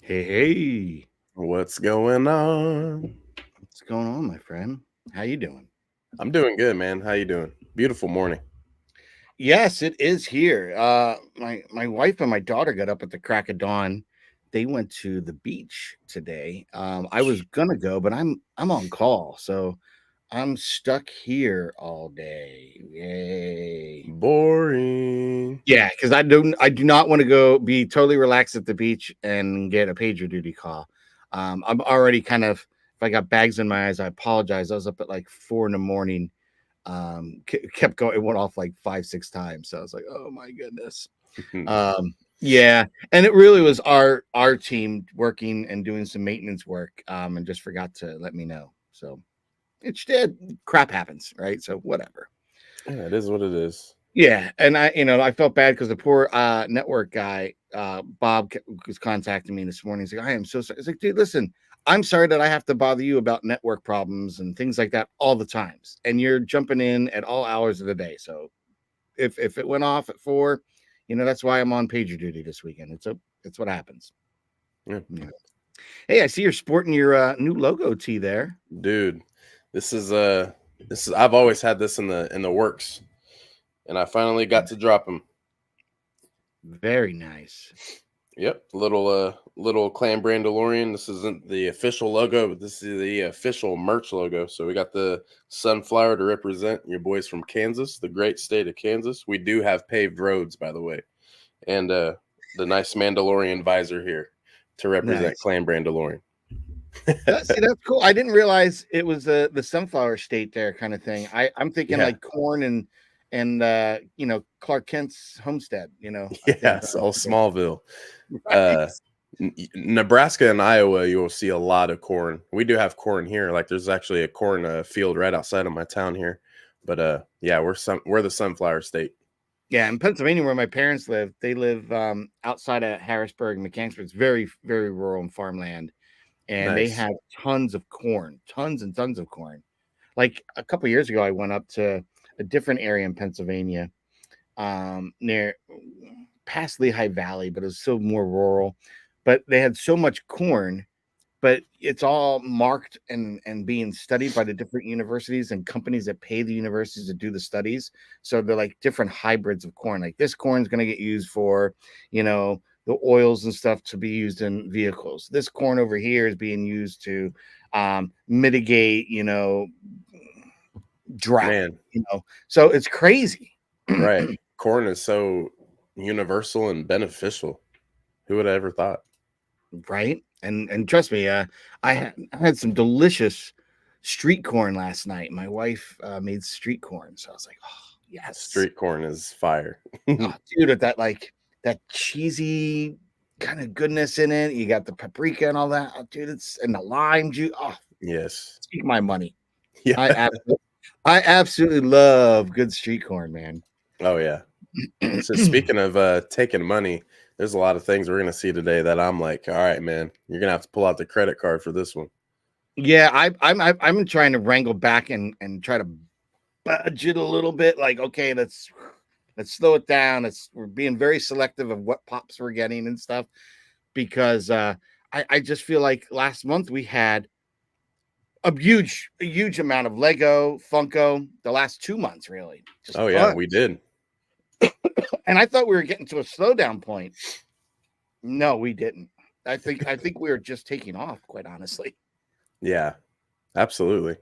Hey, hey, What's going on? what's going on, my friend? How you doing? I'm doing good, man. How you doing? Beautiful morning. Yes, it is here. My wife and my daughter got up at the crack of dawn. They went to the beach today. I was gonna go, but I'm on call, so I'm stuck here all day. Yay! Boring. Yeah, because I do not want to go be totally relaxed at the beach and get a pager duty call. I'm already kind of if I got bags in my eyes, I apologize. I was up at like 4 in the morning. Kept going, it went off like 5 6 times, so I was like, oh my goodness. Yeah, and it really was our team working and doing some maintenance work, and just forgot to let me know. So it's did crap happens, right? So whatever. Yeah, it is what it is. Yeah, and I felt bad because the poor network guy, Bob, was contacting me this morning. He's like, I am so sorry. It's like, dude, listen, I'm sorry that I have to bother you about network problems and things like that all the times, and you're jumping in at all hours of the day. So if it went off at 4, that's why I'm on pager duty this weekend. It's what happens. Yeah. Yeah. Hey, I see you're sporting your new logo tee there. Dude, this is I've always had this in the works, and I finally got to drop them. Very nice. Yep, little clan brand DeLorean. This isn't the official logo, but this is the official merch logo. So we got the sunflower to represent your boys from Kansas, the great state of Kansas. We do have paved roads, by the way, and the nice Mandalorian visor here to represent Nice. clan brand DeLorean. See, that's cool. I didn't realize it was the sunflower state there kind of thing. I'm thinking Yeah, like corn and Clark Kent's homestead. I think yeah. that's So Smallville, right. uh, Nebraska and Iowa, you will see a lot of corn. We do have corn here. Like there's actually a corn field right outside of my town here. But yeah, we're the sunflower state. Yeah, in Pennsylvania, where my parents live, they live outside of Harrisburg, Mechanicsburg. It's very, very rural and farmland, and they Nice, have tons of corn, tons and tons of corn. Like a couple years ago, I went up to a different area in Pennsylvania, near past Lehigh Valley, but it was still more rural. But they had so much corn, but it's all marked and being studied by the different universities and companies that pay the universities to do the studies. So they're like different hybrids of corn. Like this corn is going to get used for, the oils and stuff to be used in vehicles. This corn over here is being used to mitigate, drought. man. So it's crazy. Right, corn is so universal and beneficial. Who would have ever thought? Right? And trust me, I had some delicious street corn last night. My wife made street corn, so I was like, oh yes, Street corn is fire. oh, dude, with that cheesy kind of goodness in it. You got the paprika and all that, oh, dude. It's and the lime juice. Oh, Yes. speak my money. Yeah. I absolutely, I absolutely love good street corn, man. Oh yeah. So speaking of taking money, there's a lot of things we're gonna see today that I'm like, all right, man, you're gonna have to pull out the credit card for this one. Yeah, I'm trying to wrangle back and try to budget a little bit. Like, okay, let's slow it down. We're being very selective of what pops we're getting and stuff because I just feel like last month we had a huge amount of Lego, Funko. The last 2 months, really, just Oh yeah, we tons. did. And I thought we were getting to a slowdown point. No, we didn't. I think we were just taking off, quite honestly. Yeah, absolutely.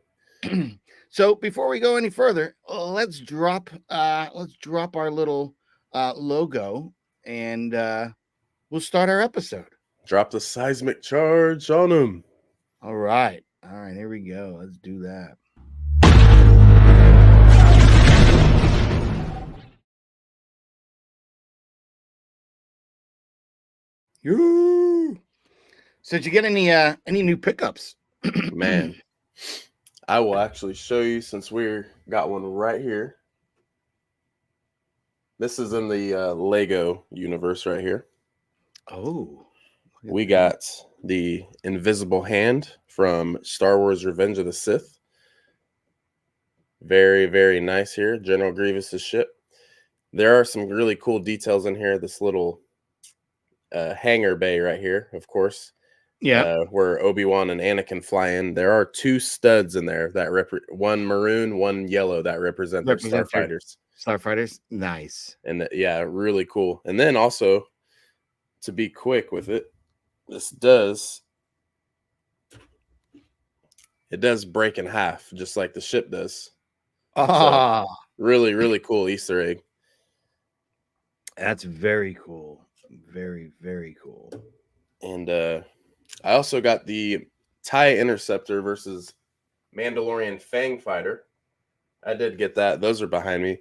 So before we go any further, let's drop our little logo and we'll start our episode. Drop the seismic charge on them. All right. All right, here we go. Let's do that. Yoo! So did you get any new pickups? Man, I will actually show you since we're got one right here. This is in the Lego universe right here. Oh, look at We that. got the invisible hand from Star Wars Revenge of the Sith. Very, very nice here. General Grievous's ship. There are some really cool details in here. This little hangar bay right here, of course, Yeah. where Obi-Wan and Anakin fly in. There are two studs in there that one maroon, one yellow, that represent their Represent your starfighters. starfighters. Nice. And yeah, really cool. And then also, to be quick with it, this does break in half, just like the ship does. So Ah, really, really cool Easter egg. that's very cool. Very, very cool. And I also got the TIE Interceptor versus Mandalorian Fang Fighter. I did get that. Those are behind me.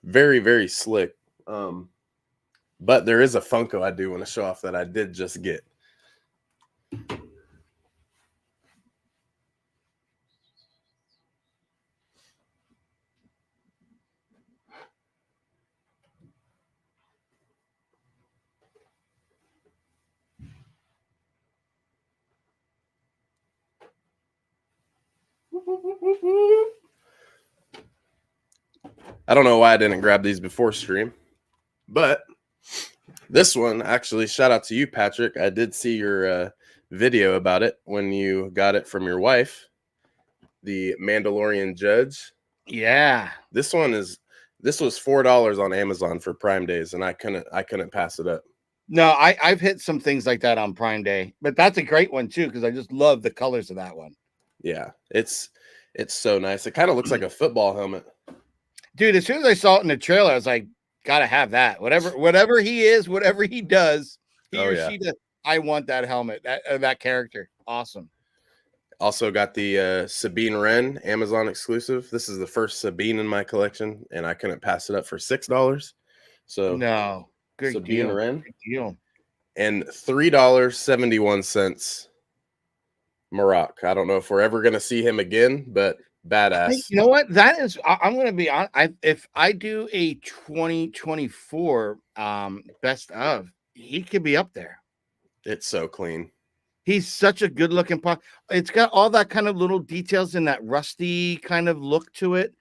Very, very slick. But there is a Funko I do want to show off that I did just get. I don't know why I didn't grab these before stream, but this one, actually, shout out to you, Patrick. I did see your video about it when you got it from your wife, the Mandalorian Judge. Yeah. This was $4 on Amazon for Prime Days, and I couldn't pass it up. No, I've hit some things like that on Prime Day, but that's a great one too because I just love the colors of that one. Yeah, it's so nice. It kind of looks like a football helmet. Dude, as soon as I saw it in the trailer, I was like, gotta have that. Whatever he is, whatever he does, he or she does. I want that helmet, that character. Awesome. Also got the Sabine Wren Amazon exclusive. This is the first Sabine in my collection, and I couldn't pass it up for $6. So no, good Sabine deal. Wren. Good deal. And $3.71 Maroc. I don't know if we're ever gonna see him again, but badass. You know what? That is, I'm gonna be on. If I do a 2024 best of, he could be up there. It's so clean. He's such a good looking pot. It's got all that kind of little details in that rusty kind of look to it.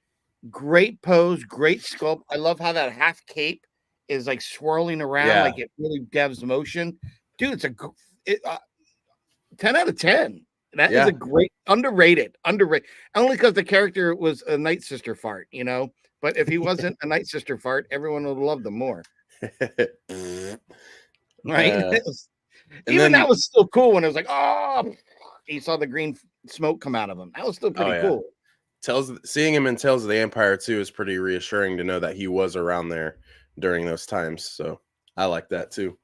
Great pose, great sculpt. I love how that half cape is like swirling around, like it really gives motion. Dude, it's 10 out of 10. That is a great underrated. Only because the character was a Night Sister fart, you know. But if he wasn't a Night Sister fart, everyone would have loved him more. Right? That was still cool when it was like, oh, he saw the green smoke come out of him. That was still pretty cool. Seeing him in Tales of the Empire 2 is pretty reassuring to know that he was around there during those times. So I like that too.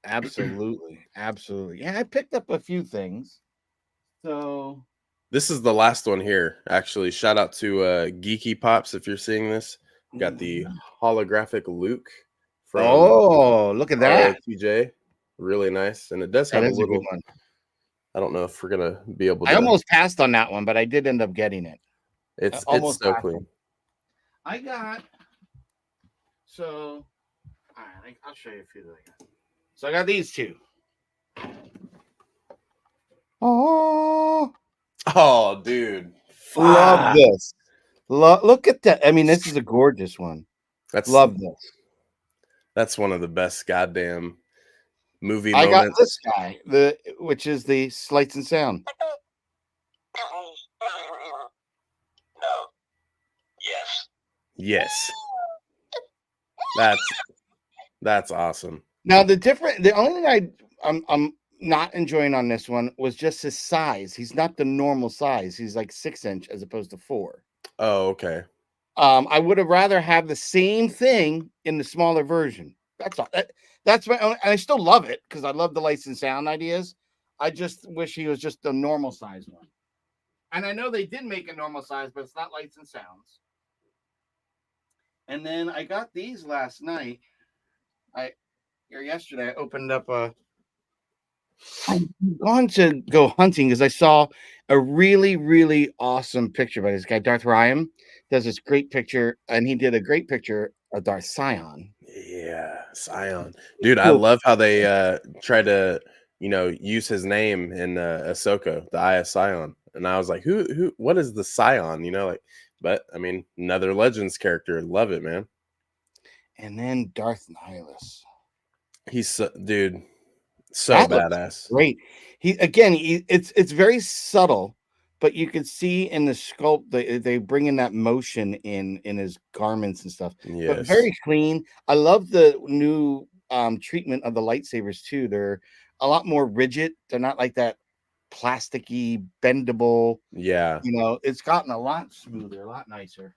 Absolutely. Yeah, I picked up a few things. So this is the last one here. Actually, shout out to Geeky Pops if you're seeing this. Got the holographic Luke from look at that. TJ. Really nice. And it does have a little good one. I don't know if we're gonna be able to. I almost passed on that one, but I did end up getting it. It's so clean. I got all right, I'll show you a few that I got. So I got these two. Oh, dude. Love this. Look at that. I mean, this is a gorgeous one. Love this. That's one of the best goddamn movie moments. I got this guy, which is the Slights and Sound. Yes. That's awesome. Now the only thing I'm not enjoying on this one was just his size. He's not the normal size. He's like 6-inch as opposed to 4. Oh, okay. I would have rather have the same thing in the smaller version. That's all. That's my own, and I still love it because I love the lights and sound ideas. I just wish he was just a normal size one. And I know they did make a normal size, but it's not lights and sounds. And then I got these last night. Yesterday I opened up I'm going to go hunting because I saw a really, really awesome picture by this guy, Darth Ryan. Does this great picture, and he did a great picture of Darth Sion. Yeah, Sion. Dude, cool. I love how they try to, use his name in Ahsoka, the Eye of Sion. And I was like, what is the Sion? But I mean, another Legends character. Love it, man. And then Darth Nihilus. He's dude. So That looks badass. great. It's very subtle, but you can see in the sculpt they bring in that motion in his garments and stuff. But Yes. very clean. I love the new treatment of the lightsabers too. They're a lot more rigid. They're not like that plasticky, bendable. Yeah. It's gotten a lot smoother, a lot nicer.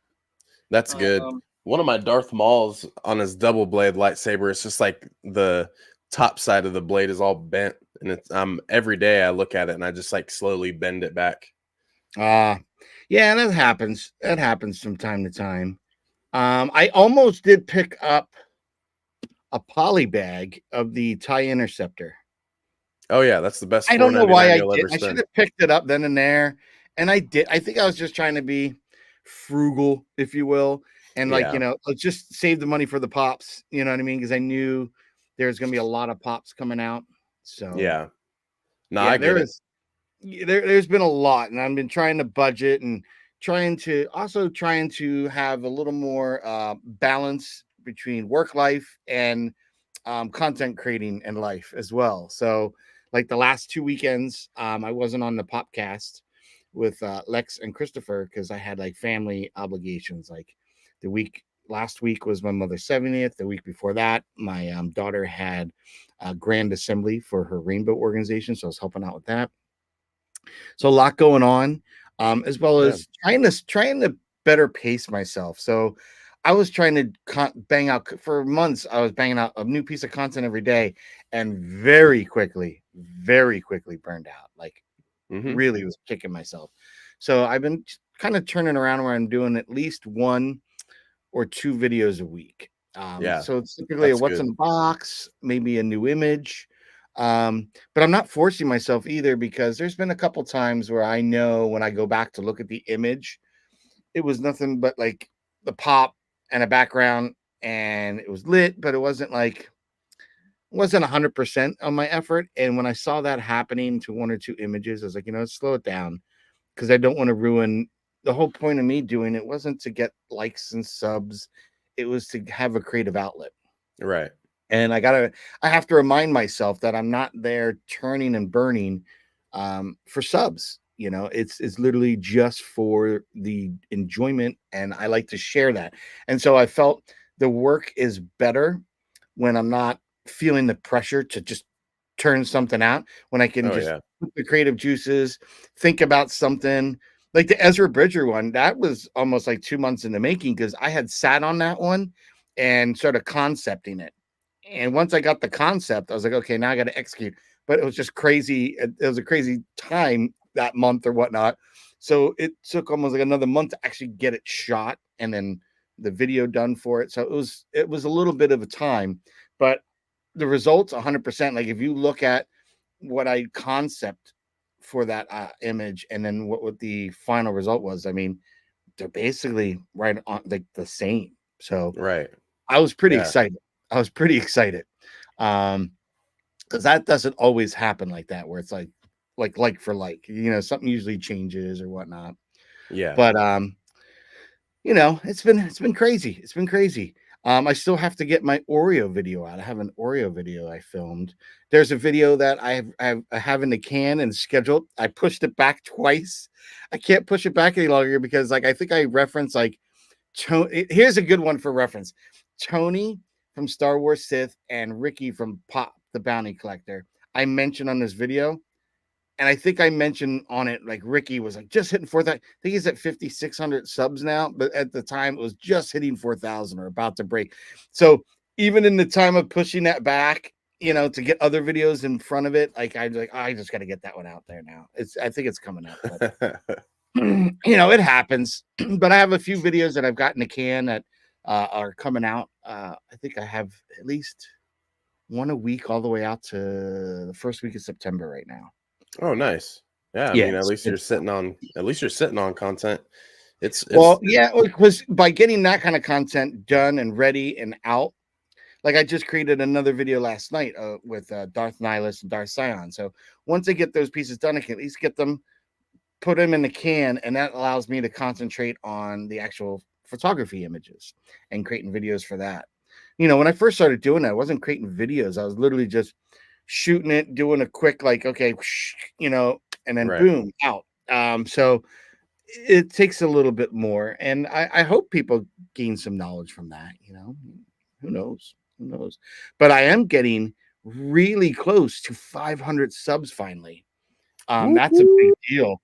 That's good. Um, One of my Darth Mauls on his double blade lightsaber, it's just like the top side of the blade is all bent, and it's every day I look at it and I just like slowly bend it back. uh yeah, that happens. That happens from time to time. I almost did pick up a poly bag of the TIE Interceptor. Oh yeah, that's the best I don't know why 4.99 I you'll did. ever I should spend. have picked it up then and there, and I did. I think I was just trying to be frugal, if you will, and Yeah. let's just save the money for the pops. You know what I mean? Because I knew there's going to be a lot of pops coming out. So Yeah. No, I yeah, get it. there's been a lot, and I've been trying to budget and trying to have a little more balance between work life and content creating and life as well. So, like the last 2 weekends, I wasn't on the podcast with Lex and Christopher because I had like family obligations. Like the week last week was my mother's 70th. The week before that, my daughter had a grand assembly for her rainbow organization, so I was helping out with that. So a lot going on, as well Yeah. as trying to better pace myself. So I was trying to bang out for months. I was banging out a new piece of content every day, and very quickly burned out. Like Hmm. really was kicking myself. So I've been kind of turning around where I'm doing at least one or two videos a week. Yeah. So it's typically a That's what's in good. the box, maybe a new image. But I'm not forcing myself either because there's been a couple times where I know when I go back to look at the image, it was nothing but like the pop and a background and it was lit, but it wasn't 100% on my effort. And when I saw that happening to one or two images, I was like, slow it down because I don't want to ruin the whole point of me doing it wasn't to get likes and subs. It was to have a creative outlet. Right. And I have to remind myself that I'm not there turning and burning for subs. It's literally just for the enjoyment, and I like to share that. And so I felt the work is better when I'm not feeling the pressure to just turn something out, when I can Oh just yeah. put the creative juices, think about something. Like the Ezra Bridger one, that was almost like 2 months in the making because I had sat on that one and sort of concepting it. And once I got the concept, I was like, okay, now I got to execute. But it was just crazy. It was a crazy time that month or whatnot. So it took almost like another month to actually get it shot and then the video done for it. So it was a little bit of a time, but the results 100%. Like if you look at what I concept for that image and then what the final result was, I mean, they're basically right on like the same. So Right. I was pretty Yeah. excited. I was pretty excited. Um, because that doesn't always happen like that, where it's like for like, something usually changes or whatnot. Yeah. But it's been crazy. It's been crazy. I still have to get my Oreo video out. I have an Oreo video I filmed. There's a video that I have in the can and scheduled. I pushed it back twice. I can't push it back any longer because like I think I referenced like here's a good one for reference. Tony from Star Wars Sith and Ricky from Pop the Bounty Collector. I mentioned on this video, and I think I mentioned on it like Ricky was like just hitting 4,000. I think he's at 5,600 subs now, but at the time it was just hitting 4,000 or about to break. So even in the time of pushing that back, to get other videos in front of it, like I just got to get that one out there now. I think it's coming up, but it happens. But I have a few videos that I've got in the can that are coming out. I think I have at least one a week all the way out to the first week of September right now. Oh, nice. Yeah, I Yeah, mean, at least you're sitting on content. It's well, yeah, because by getting that kind of content done and ready and out, like I just created another video last night with Darth Nihilus and Darth Sion. So once I get those pieces done, I can at least get them, put them in the can, and that allows me to concentrate on the actual photography images and creating videos for that. When I first started doing that, I wasn't creating videos. I was literally just shooting it, doing a quick like, okay, and then Right. boom, out. So it takes a little bit more, and I hope people gain some knowledge from that. Who knows? Who knows? But I am getting really close to 500 subs finally. Whoop, That's a big whoop. deal.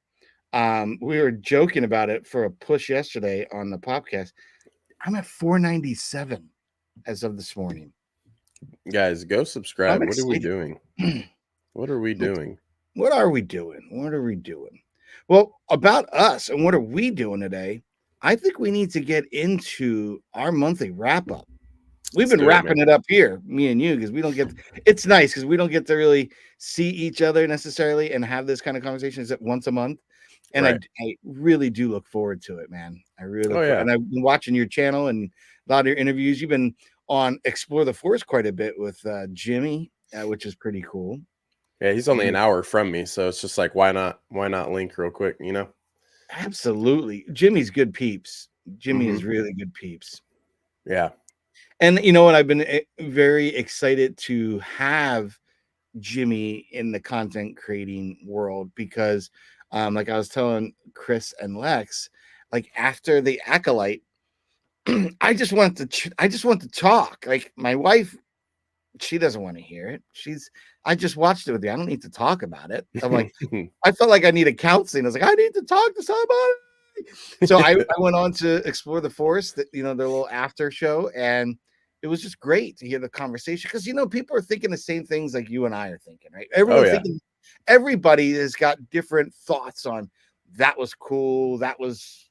We were joking about it for a push yesterday on the podcast. I'm at 497 as of this morning. Guys, go I'm subscribe. What are we excited. doing? What are we doing? What are we doing? What are we doing? Well, about us and what are we doing today? I think we need to get into our monthly wrap up. We've Let's been do it, wrapping man. it up here, me and you, because we don't get it's nice because we don't get to really see each other necessarily and have this kind of conversation except once a month. And Right. I really do look forward to it, man. I really Oh look forward. yeah. And I've been watching your channel and a lot of your interviews. You've been on Explore the Forest quite a bit with Jimmy, which is pretty cool. Yeah, he's only And an hour from me, so it's just like why not link real quick, you know? absolutely, Jimmy's good peeps. Jimmy Hmm. is really good peeps. Yeah. And you know what? I've been very excited to have Jimmy in the content creating world because, like I was telling Chris and Lex, like after the acolyte, I just want to talk. Like my wife, she doesn't want to hear it. I just watched it with you. I don't need to talk about it. I'm like, I felt like I needed counseling. I was like, I need to talk to somebody. So I went on to Explore the Forest, their little after show, and it was just great to hear the conversation because people are thinking the same things like you and I are thinking, right? Oh yeah. Everybody has got different thoughts on that was cool, that was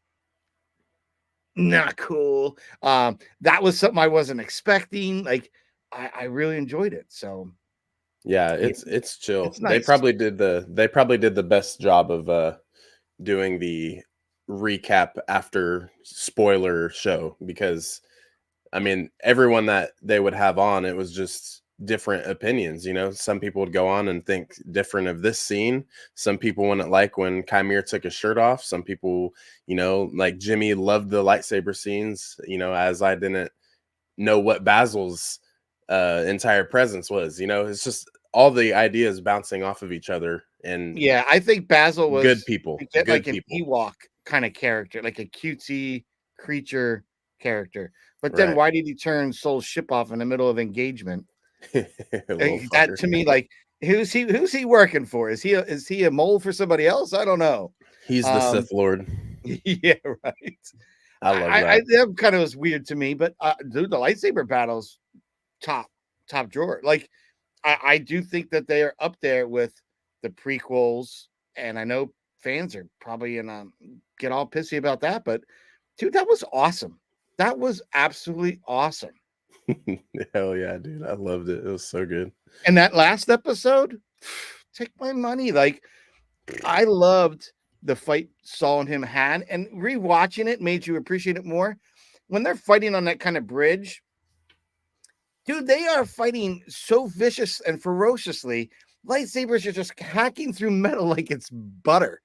not cool, that was something I wasn't expecting. Like I really enjoyed it. So Yeah, yeah, it's chill. it's nice. They probably did the best job of doing the recap after spoiler show because I mean, everyone that they would have on, it was just different opinions. You know, some people would go on and think different of this scene. Some people wouldn't like when Chimere took his shirt off. Some people, like Jimmy loved the lightsaber scenes, as I didn't know what Basil's entire presence was. It's just all the ideas bouncing off of each other and Yeah, I think Basil good was people, to get good like an people. Ewok kind of character, like a cutesy creature character. But then Right. why did he turn Soul's ship off in the middle of engagement? Little That fucker. to me, like, who's he working for? Is he a mole for somebody else? I don't know. He's the Um, Sith Lord. yeah, right. I love that. That kind of was weird to me, but dude, the lightsaber battles top top drawer. Like I do think that they are up there with the prequels, and I know fans are probably gonna get all pissy about that, but dude, that was awesome. That was absolutely awesome. Hell yeah, dude. I loved it. It was so good. And that last episode, take my money. Like I loved the fight Saul and him had, and rewatching it made you appreciate it more. When they're fighting on that kind of bridge, dude, they are fighting so vicious and ferociously. Lightsabers are just hacking through metal like it's butter.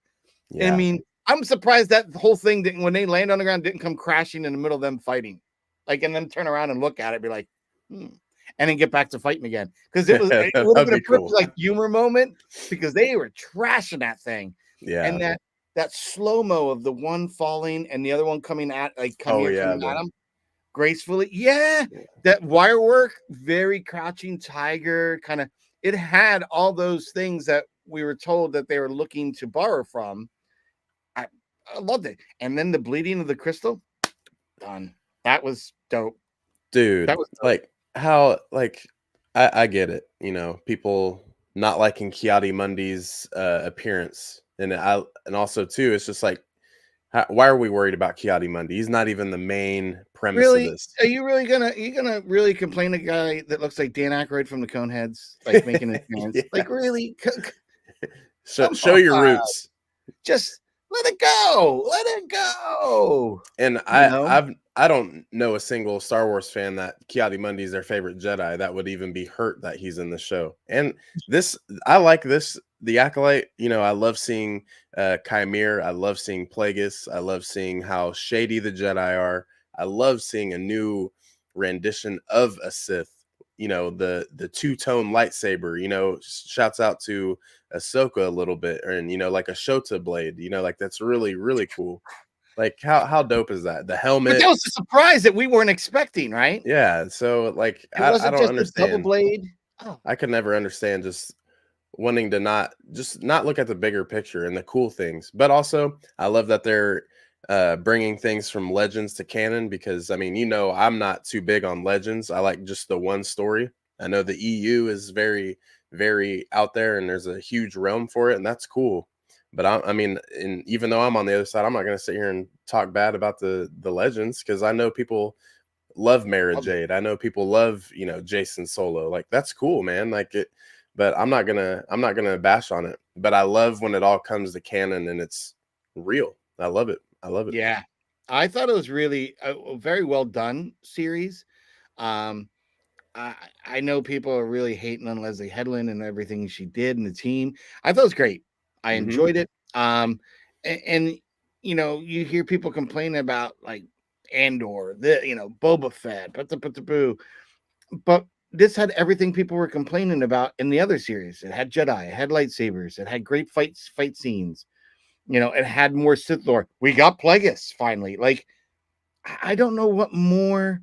And I Yeah. mean, I'm surprised that whole thing didn't, when they land on the ground, didn't come crashing in the middle of them fighting. Like, and then turn around and look at it, be like, and then get back to fighting again. Because it would have That'd been be a perfect cool. like humor moment because they were trashing that thing. Yeah. And that slow-mo of the one falling and the other one coming at like Oh coming yeah. at him gracefully. Yeah, that wire work, very crouching tiger kind of. It had all those things that we were told that they were looking to borrow from. I, I loved it. And then the bleeding of the crystal, done. That was dope. Dude, That was dope. like how like I get it, people not liking Kiadi Mundi's appearance. And also too, it's just like why are we worried about Kiadi Mundi? He's not even the main premise of Really? this. Are you gonna really complain a guy that looks like Dan Aykroyd from the Coneheads, like making an appearance? Yeah. Like really? Come Show on. your roots. Just let it go. Let it go. And You know? I don't know a single Star Wars fan that Kiadi is their favorite Jedi that would even be hurt that he's in the show. And this I like this the Acolyte, I love seeing Chimere, I love seeing Plagueis, I love seeing how shady the Jedi are. I love seeing a new rendition of a Sith the two-tone lightsaber, shouts out to Ahsoka a little bit, and like a Shota blade, like that's really, really cool. Like how dope is that? The But helmet. that was a surprise that we weren't expecting, right? Yeah, so like It I wasn't don't just a double understand. blade. Oh, I could never understand just wanting to not look at the bigger picture and the cool things. But also, I love that they're bringing things from Legends to canon, because I mean, I'm not too big on Legends. I like just the one story. I know the EU is very, very out there, and there's a huge realm for it, and that's cool. But I mean, and even though I'm on the other side, I'm not going to sit here and talk bad about the Legends, because I know people love Mara love it. Jade. I know people love, Jason Solo. Like that's cool, man. Like it, but I'm not gonna bash on it. But I love when it all comes to canon and it's real. I love it. I love it. Yeah, I thought it was really a very well done series. Um, I know people are really hating on Leslie Headland and everything she did and the team. I thought it was great. I Hmm. enjoyed it. And you hear people complaining about like Andor, Boba Fett, but the boo. But this had everything people were complaining about in the other series. It had Jedi, it had lightsabers, it had great fight scenes. It had more Sith lore. We got Plagueis finally. Like, I don't know what more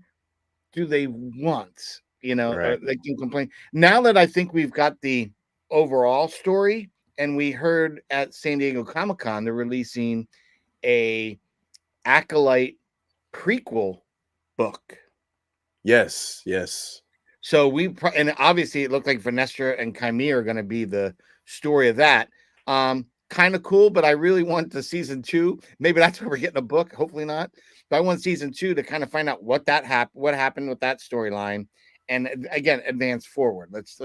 do they want? Right. They can complain. Now that I think we've got the overall story, and we heard at San Diego Comic-Con they're releasing a Acolyte prequel book. Yes. Yes. So and obviously it looked like Vanestra and Chimera are going to be the story of that. Kind of cool, but I really want the season 2. Maybe that's where we're getting a book. Hopefully not. But I want season 2 to kind of find out what happened with that storyline, and again advance forward. Let's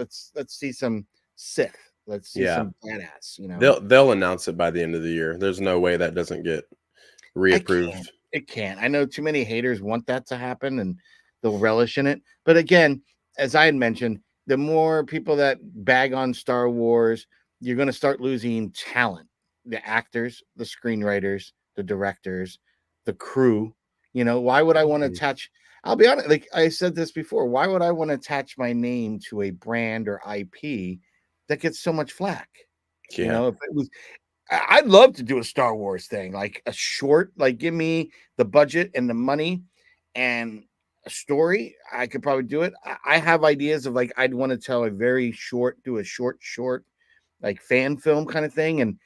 see some Sith. Let's see Yeah. some badass. They'll announce it by the end of the year. There's no way that doesn't get I can't. reapproved. It can't. I know too many haters want that to happen and they'll relish in it. But again, as I had mentioned, the more people that bag on Star Wars, you're going to start losing talent. The actors, the screenwriters, the directors, the crew. Why would I want to Mhm. attach? I'll be honest, like I said this before, why would I want to attach my name to a brand or IP that gets so much flack? Yeah. If it was I'd love to do a Star Wars thing, like a short, like give me the budget and the money and a story. I could probably do it. I have ideas of like I'd want to tell a very short, do a short, like fan film kind of thing, and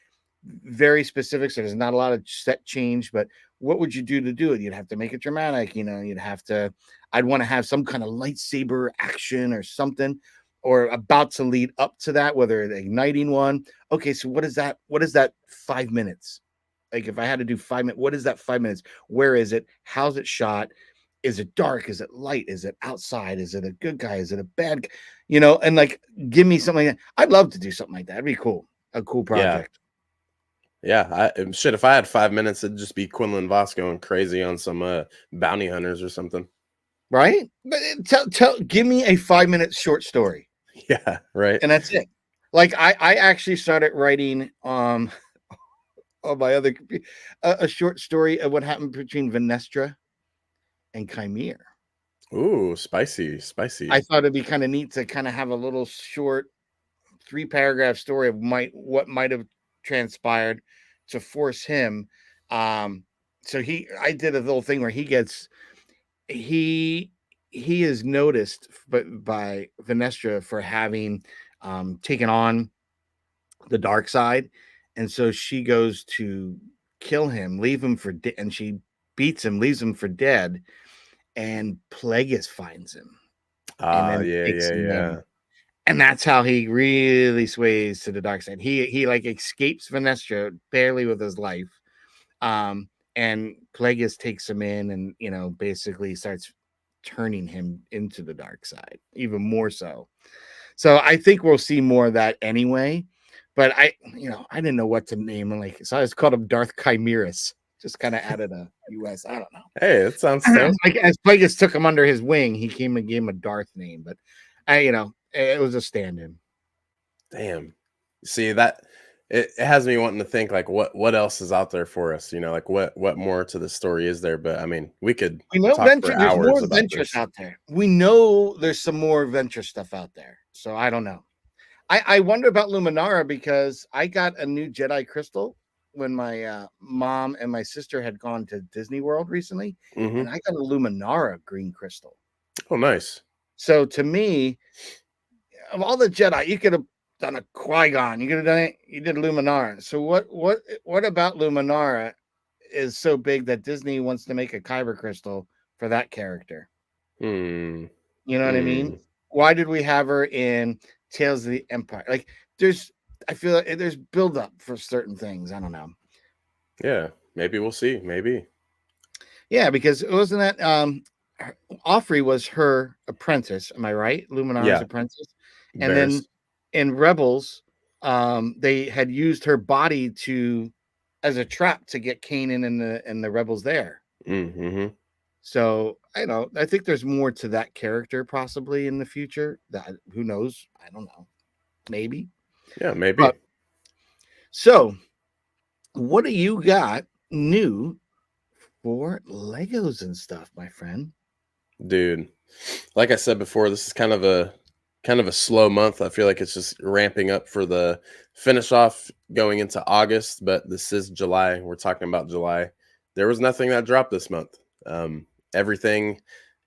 very specific. So there's not a lot of set change, but what would you do to do it? You'd have to make it dramatic, you'd have to, I'd want to have some kind of lightsaber action or something, or about to lead up to that, whether it's igniting one. Okay, so what is that? What is that 5 minutes? Like if I had to do 5 minutes, what is that 5 minutes? Where is it? How's it shot? Is it dark? Is it light? Is it outside? Is it a good guy? Is it a bad guy? And like give me something like that. I'd love to do something like that. It'd be cool. A cool Yeah. project. Yeah. Shit, if I had 5 minutes, it'd just be Quinlan Voss going crazy on some bounty hunters or something. Right? But give me a 5 minute short story, Yeah. Right. and that's it. Like I actually started writing on my other a short story of what happened between Vanestra and Chimera. Ooh, spicy, I spicy. thought it'd be kind of neat to kind of have a little short 3 paragraph story of what might have transpired to force him. Um, so I did a little thing where he he is noticed by Vanestra for having taken on the dark side, and so she goes to kill him, leave him for dead, and she beats him, leaves him for dead, and Plagueis finds him and Ah, then yeah, takes yeah, him in. yeah. And that's how he really sways to the dark side. He like escapes Vanestra barely with his life. And Plagueis takes him in and basically starts turning him into the dark side, even more so. So I think we'll see more of that anyway. But I didn't know what to name him. Like, so I just called him Darth Chimeras. Just kind of added a US. I don't know. Hey, that sounds dope. Like as Plagueis took him under his wing, he came and gave him a Darth name. But it was a stand-in. Damn. See that it has me wanting to think like what else is out there for us, you know, like what more to the story is there? But I mean, we could We know talk for Venture. There's more hours about Ventures this. out there. We know there's some more Venture stuff out there. So I don't know. I wonder about Luminara because I got a new Jedi crystal when my mom and my sister had gone to Disney World recently, and Hmm. I got a Luminara green crystal. Oh, nice. So to me, of all the Jedi, you could have done a Qui-Gon. You could have done it. You did Luminara. So what about Luminara is so big that Disney wants to make a Kyber crystal for that character? Hmm. You know what I mean? Hmm. Why did we have her in Tales of the Empire? Like, there's, I feel like there's build up for certain things. I don't know. Yeah, maybe we'll see. Maybe. Yeah, because it wasn't that Offrey was her apprentice. Am I right? Luminara's Yeah, apprentice, and then bears. in Rebels, they had used her body to as a trap to get Kanan and the rebels there. Mm-hmm. So I know. I think there's more to that character possibly in the future. That who knows? I don't know. Maybe. Yeah, But maybe. so, what do you got new for Legos and stuff, my friend? Dude, like I said before, this is kind of a slow month. I feel like it's just ramping up for the finish off going into August, but this is July. We're talking about July. There was nothing that dropped this month. Everything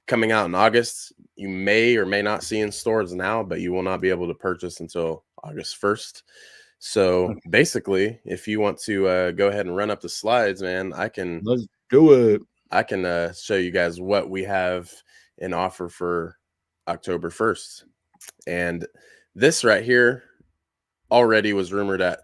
coming out in August, you may or may not see in stores now, but you will not be able to purchase until August 1st. So Okay, basically, if you want to go ahead and run up the slides, man, let's do it. I can show you guys what we have in offer for October 1st. And this right here already was rumored at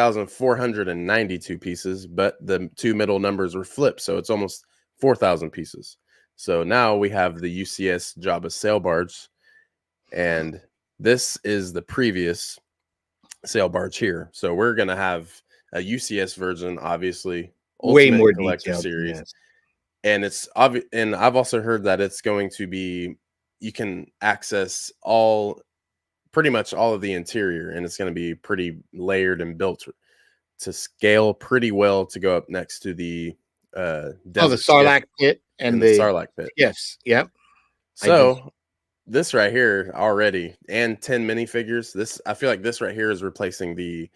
3,492 pieces, but the two middle numbers were flipped. So it's almost 4,000 pieces. So now we have the UCS Jabba sail barge. And this is the previous sail barge here. So we're going to have a UCS version, obviously, Way Ultimate more and Collector detailed than Series, this. and it's obvious. And I've also heard that it's going to be you can access all pretty much all of the interior, and it's going to be pretty layered and built to scale pretty well to go up next to the Oh, the desert skiff Sarlacc pit and and the the Sarlacc pit. yes, yep. I did. So this right here already, and 10 minifigures. This I feel like this right here is replacing the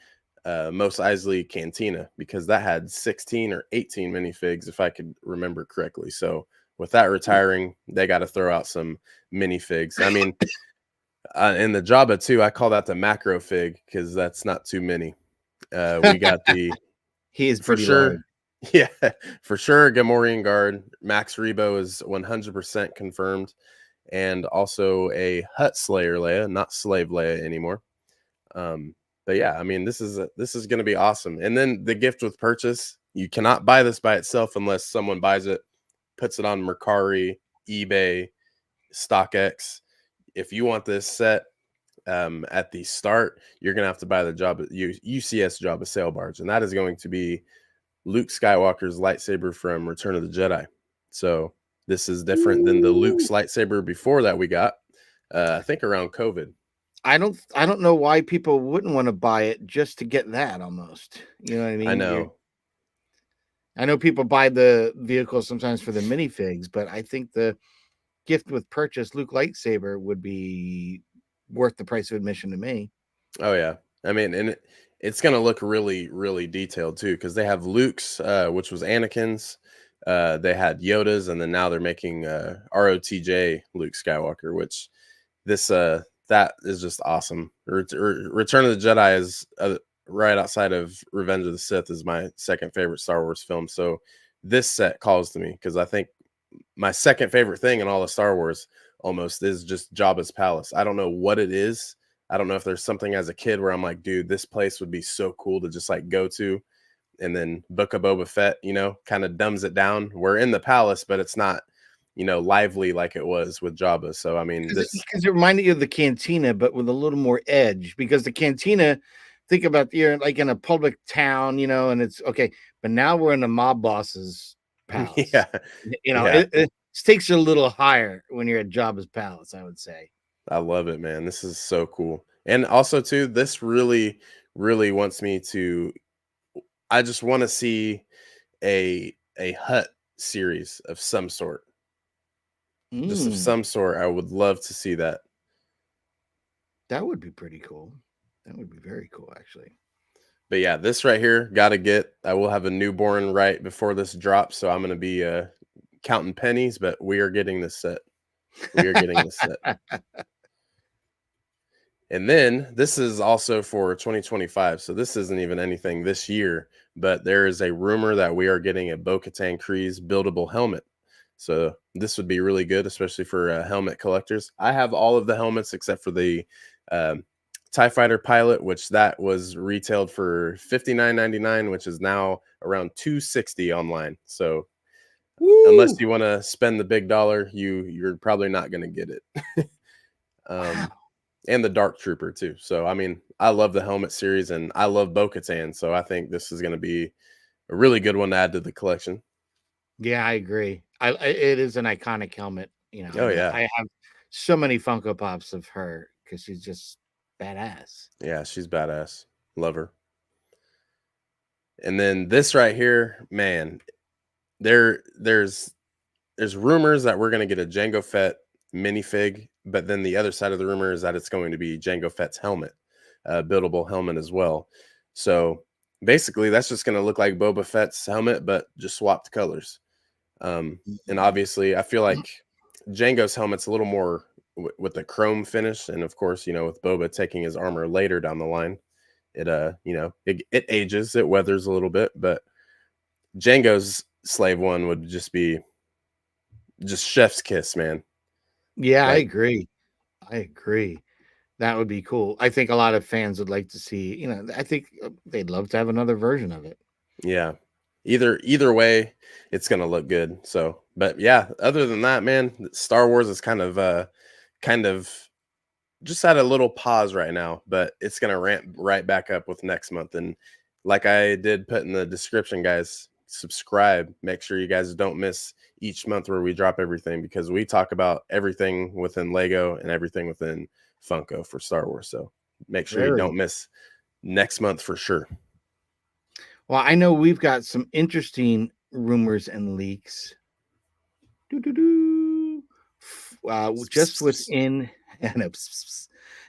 Mos Eisley Cantina, because that had 16 or 18 minifigs, if I could remember correctly. So with that retiring, they got to throw out some minifigs. I mean, in the Jabba too, I call that the macro fig because that's not too many. We got the He is for pretty large. sure, yeah, for sure. Gamorrean guard Max Rebo is 100% confirmed, and also a Hut Slayer Leia, not Slave Leia anymore. Um, but yeah, I mean, this is going to be awesome. And then the gift with purchase, you cannot buy this by itself unless someone buys it, puts it on Mercari, eBay, StockX. If you want this set at the start, you're going to have to buy the UCS Jabba sail barge, and that is going to be Luke Skywalker's lightsaber from Return of the Jedi. So this is different than the Luke's lightsaber before that we got. I think around COVID. I don't know why people wouldn't want to buy it just to get that almost. You know what I I mean? know. I know people buy the vehicles sometimes for the minifigs, but I think the gift with purchase Luke lightsaber would be worth the price of admission to me. Oh yeah. I mean, and it's gonna look really, really detailed too, because they have Luke's, which was Anakin's. They had Yoda's, and then now they're making ROTJ Luke Skywalker, which this that is just awesome. Return of the Jedi is right outside of Revenge of the Sith is my second favorite Star Wars film. So this set calls to me because I think my second favorite thing in all of Star Wars almost is just Jabba's palace. I don't know what it is. I don't know if there's something as a kid where I'm like, dude, this place would be so cool to just like go to. And then Book of Boba Fett, kind of dumbs it down. We're in the palace, but it's not, lively like it was with Jabba. So I mean, this, Because it reminded you of the cantina, but with a little more edge. Because the cantina, think about you're like in a public town, and it's okay. But now we're in a mob boss's palace. yeah, yeah, It stakes are a little higher when you're at Jabba's palace, I would say. I love it, man. This is so cool. And also too, this really, really wants me to. I just want to see a hut series of some sort, just of Mm, some sort. I would love to see that. that would be pretty cool. That would be very cool, actually. But yeah, this right here, gotta get. I will have a newborn right before this drops, so I'm gonna be counting pennies. But we are getting this set. We are getting this set. And then this is also for 2025. So this isn't even anything this year, but there is a rumor that we are getting a Bo Katan Kryze buildable helmet. So this would be really good, especially for helmet collectors. I have all of the helmets except for the um, TIE Fighter Pilot, which that was retailed for $59.99, which is now around $260 online. So unless Woo! you want to spend the big dollar, you're probably not going to get it. Wow. And the Dark Trooper too. So I mean, I love the helmet series and I love Bo-Katan, so I think this is going to be a really good one to add to the collection. Yeah, I agree. It is an iconic helmet, Oh and yeah, I have so many Funko Pops of her because she's just badass. yeah, she's badass. Love her. And then this right here, man, there's rumors that we're going to get a Jango Fett minifig, but then the other side of the rumor is that it's going to be Jango Fett's helmet, buildable helmet as well. So basically, that's just going to look like Boba Fett's helmet, but just swapped colors. And obviously, I feel like Django's helmet's a little more with the chrome finish, and of course, with Boba taking his armor later down the line, it ages, it weathers a little bit, but Django's slave one would just be just chef's kiss, man. Yeah, I Like, agree. I agree. That would be cool. I think a lot of fans would like to see, I think they'd love to have another version of it. yeah, either way, it's gonna look good. So, but yeah, other than that, man, Star Wars is kind of just at a little pause right now, but it's gonna ramp right back up with next month. And like I did put in the description, guys, subscribe. Make sure you guys don't miss each month where we drop everything because we talk about everything within Lego and everything within Funko for Star Wars. So make sure you Very don't miss next month for sure. well. I know we've got some interesting rumors and leaks. Doo-doo-doo. Just within, and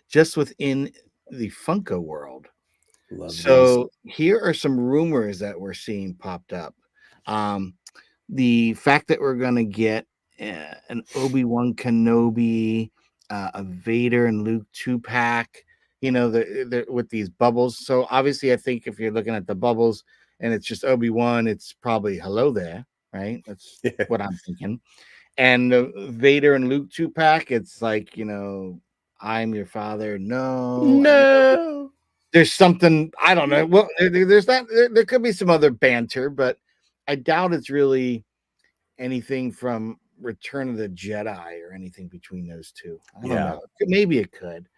just within the Funko world. Love these. So here are some rumors that we're seeing popped up. Um, the fact that we're going to get an Obi-Wan Kenobi, a Vader and Luke 2-pack, with these bubbles. So obviously, I think if you're looking at the bubbles and it's just Obi-Wan, it's probably hello there, right? That's Yeah. what I'm thinking. And the Vader and Luke 2-pack, it's like, I'm your father. No, No. there's something I don't know. Well, there's that. There could be some other banter, but I doubt it's really anything from Return of the Jedi or anything between those two. I don't Yeah. know. Maybe it could.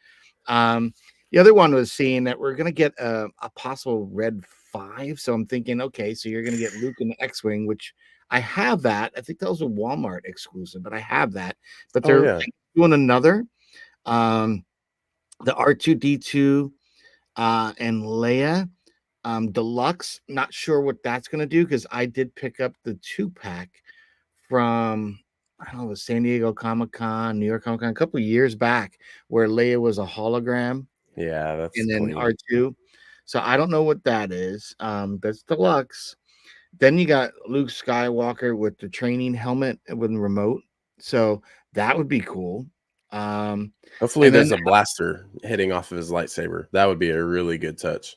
Um, the other one was seeing that we're gonna get a possible Red 5. So I'm thinking, okay, so you're gonna get Luke in the X-wing, which I have that. I think that was a Walmart exclusive, but I have that. But Oh they're yeah. doing another. Um, the R2D2 and Leia deluxe. Not sure what that's going to do because I did pick up the 2-pack from I don't know the San Diego Comic Con, New York Comic Con a couple of years back, where Leia was a hologram Yeah, that's and then clean. R2. So I don't know what that is. That's deluxe. Then you got Luke Skywalker with the training helmet with the remote. So that would be cool. Um, Hopefully and then there's a blaster hitting off of his lightsaber. That would be a really good touch.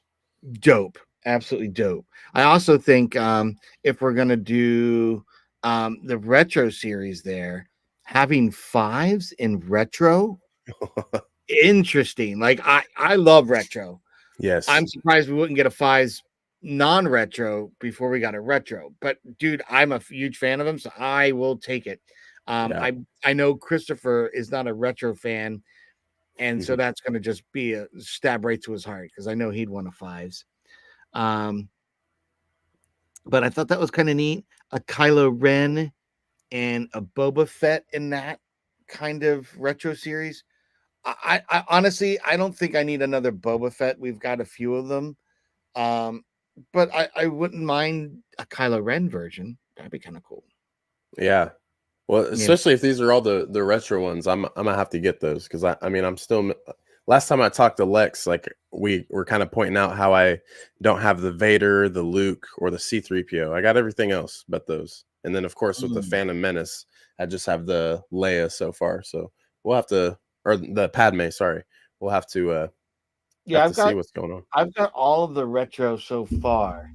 dope, absolutely dope. I also think if we're gonna do the retro series, there having fives in retro, interesting. Like I love retro. I'm Yes. surprised we wouldn't get a fives non-retro before we got a retro. But dude, I'm a huge fan of them, so I will take it. Yeah. I know Christopher is not a retro fan, and so that's going to just be a stab right to his heart because I know he'd want a fives. Um, but I thought that was kind of neat. A Kylo Ren and a Boba Fett in that kind of retro series. I honestly, I don't think I need another Boba Fett. We've got a few of them. Um, but I wouldn't mind a Kylo Ren version. That'd be kind of cool. Yeah. Well, Yeah. especially if these are all the retro ones, I'm gonna have to get those because I mean I'm still. Last time I talked to Lex, like we were kind of pointing out how I don't have the Vader, the Luke, or the C-3PO. I got everything else but those. And then of course with the Mm. Phantom Menace, I just have the Leia so far. So we'll have to, or the Padme. Sorry, we'll Yeah, have to see what's going on. I've got all of the retro so far,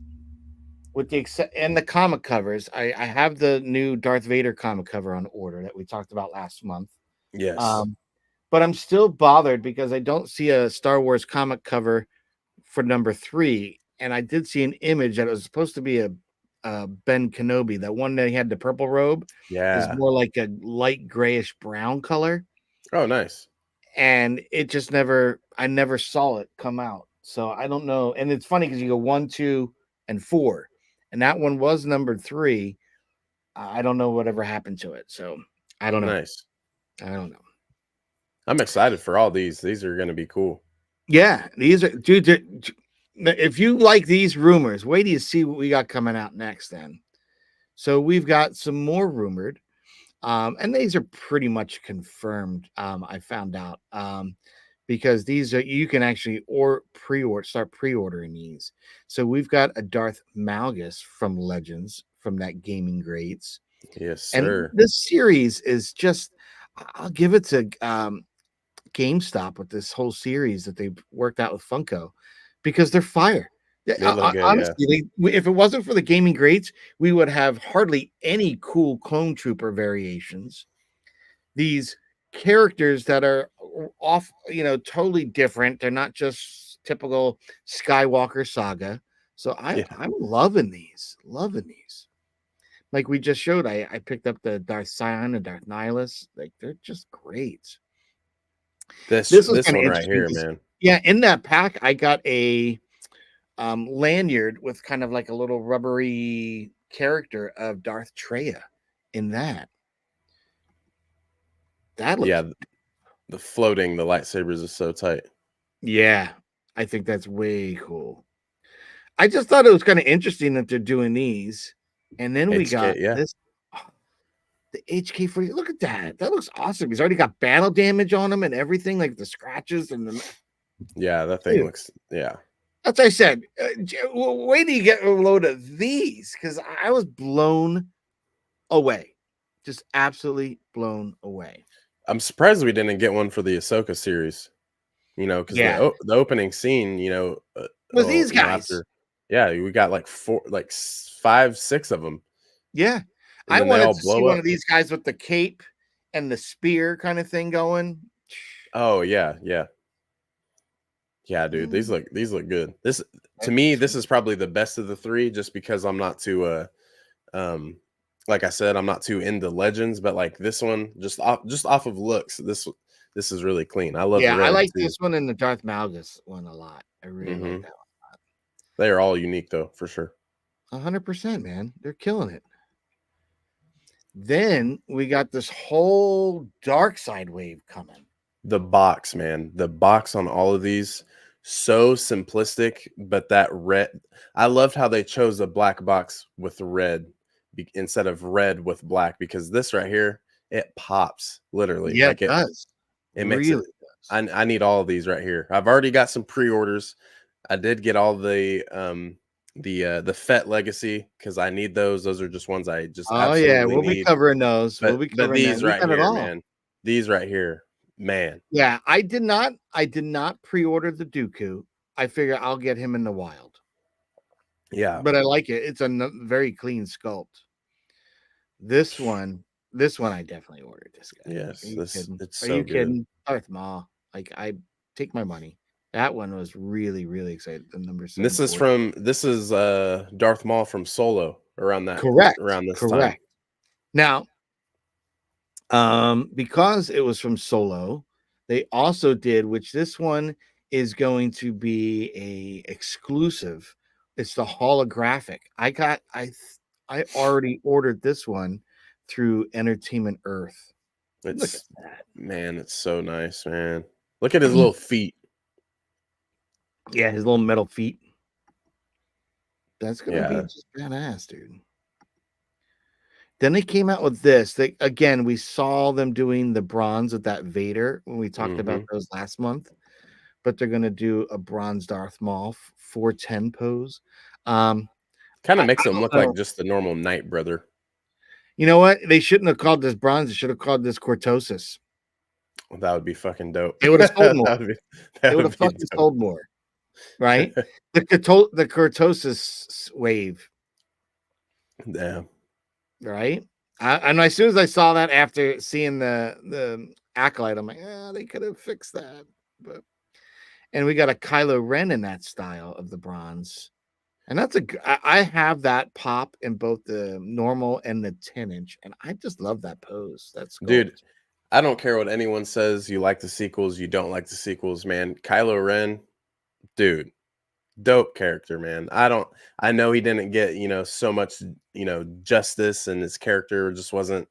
with the except and the comic covers. I have the new Darth Vader comic cover on order that we talked about last month. Yes. Um, but I'm still bothered because I don't see a Star Wars comic cover for number 3, and I did see an image that it was supposed to be a Ben Kenobi. That one that he had the purple robe is Yeah. more like a light grayish brown color, Oh, nice. and it just never I never saw it come out. So I don't know. And it's funny because you go 1, 2, and 4, and that one was number 3. I don't know whatever happened to it. So I don't know. Nice. I don't know. I'm excited for all these. These are gonna be cool. Yeah, these are dude. If you like these rumors, wait till you see what we got coming out next. Then, so we've got some more rumored, and these are pretty much confirmed. I found out because these are you can actually start pre-ordering these. So we've got a Darth Malgus from Legends from that Gaming Greats, Yes, and sir. this series is just. I'll give it to GameStop with this whole series that they've worked out with Funko because they're fire. Yeah, They look good, yeah. honestly, if it wasn't for the gaming greats, we would have hardly any cool clone trooper variations. These characters that are off, totally different. They're not just typical Skywalker saga. So Yeah. I'm loving these, loving these. Like we just showed, I picked up the Darth Sion and Darth Nihilus. Like they're just great. This was This kind of one right interesting here, because, man. yeah, in that pack, I got a lanyard with kind of like a little rubbery character of Darth Treya in that. That looks, Yeah, the lightsabers is so tight. yeah, I think that's way cool. I just thought it was kind of interesting that they're doing these. And then we got HK, yeah. this, oh, the HK40. Look at that. That looks awesome. He's already got battle damage on him and everything, like the scratches and the. Yeah, that thing Dude, looks, yeah. that's what I said. Wait till you get a load of these because I was blown away, just absolutely blown away. I'm surprised we didn't get one for the Ahsoka series, because Yeah, the opening scene, with these guys. after, yeah, we got like 5, 6 of them, Yeah, and I then they wanted all to see blow one up. of these guys with the cape and the spear kind of thing going. Oh yeah, yeah. Yeah, dude, Mm, these look good. This to that's me, this sweet. is probably the best of the 3 just because I'm not too um like I said, I'm not too into legends, but like this one just off of looks, this is really clean. I love Yeah, I red like too. this one and the Darth Malgus one a lot. I really like Mhm. that They are all unique though, for sure. one. 100%, man. They're killing it. Then we got this whole dark side wave coming. The box, man. The box on all of these so simplistic, but that red, I loved how they chose a black box with red instead of red with black because this right here, it pops literally. Yeah, it Like does. it makes it. Really does. I need all of these right here. I've already got some pre-orders. I did get all the Fett Legacy because I need those. Those are just ones I just Oh yeah, absolutely we'll be need. covering those. We'll be But covering that. these We right got it here, all. man. These right here, man. Yeah, I did not pre-order the Dooku. I figure I'll get him in the wild. Yeah. But I like it. It's a very clean sculpt. This one, this one I definitely ordered this guy. Are Yes, you this kidding? it's Are so you good. kidding? Darth Maul. Like I take my money. That one was really, really excited. The number And $740. this is Darth Maul from Solo Correct. around this time. Correct. Now, because it was from Solo, they also did, which this one is going to be a exclusive. It's the holographic. I already ordered this one through Entertainment Earth. Look at It's that. man, it's so nice, man. Look at his little feet. Yeah, his little metal feet. That's gonna be Yeah. just badass, dude. Then they came out with this. They again, we saw them doing the bronze with that Vader when we talked about Mm-hmm. those last month, but they're gonna do a bronze Darth Maul 410 pose. Um, Kind of I makes him don't look know. like just the normal Knight brother. You know what? They shouldn't have called this bronze. They should have called this cortosis. That would be fucking dope. It would have sold that more. would be It that would would have be fucking dope. sold more, right? The cortosis wave, Damn. right? And as soon as I saw that after seeing the acolyte, I'm like, they could have fixed that. But and we got a Kylo Ren in that style of the bronze. And that's I have that pop in both the normal and the 10-inch, and I just love that pose. That Dude, sculpt. I don't care what anyone says. You like the sequels, you don't like the sequels, man. Kylo Ren, dude, dope character, man. I know he didn't get, so much, justice, and his character just wasn't,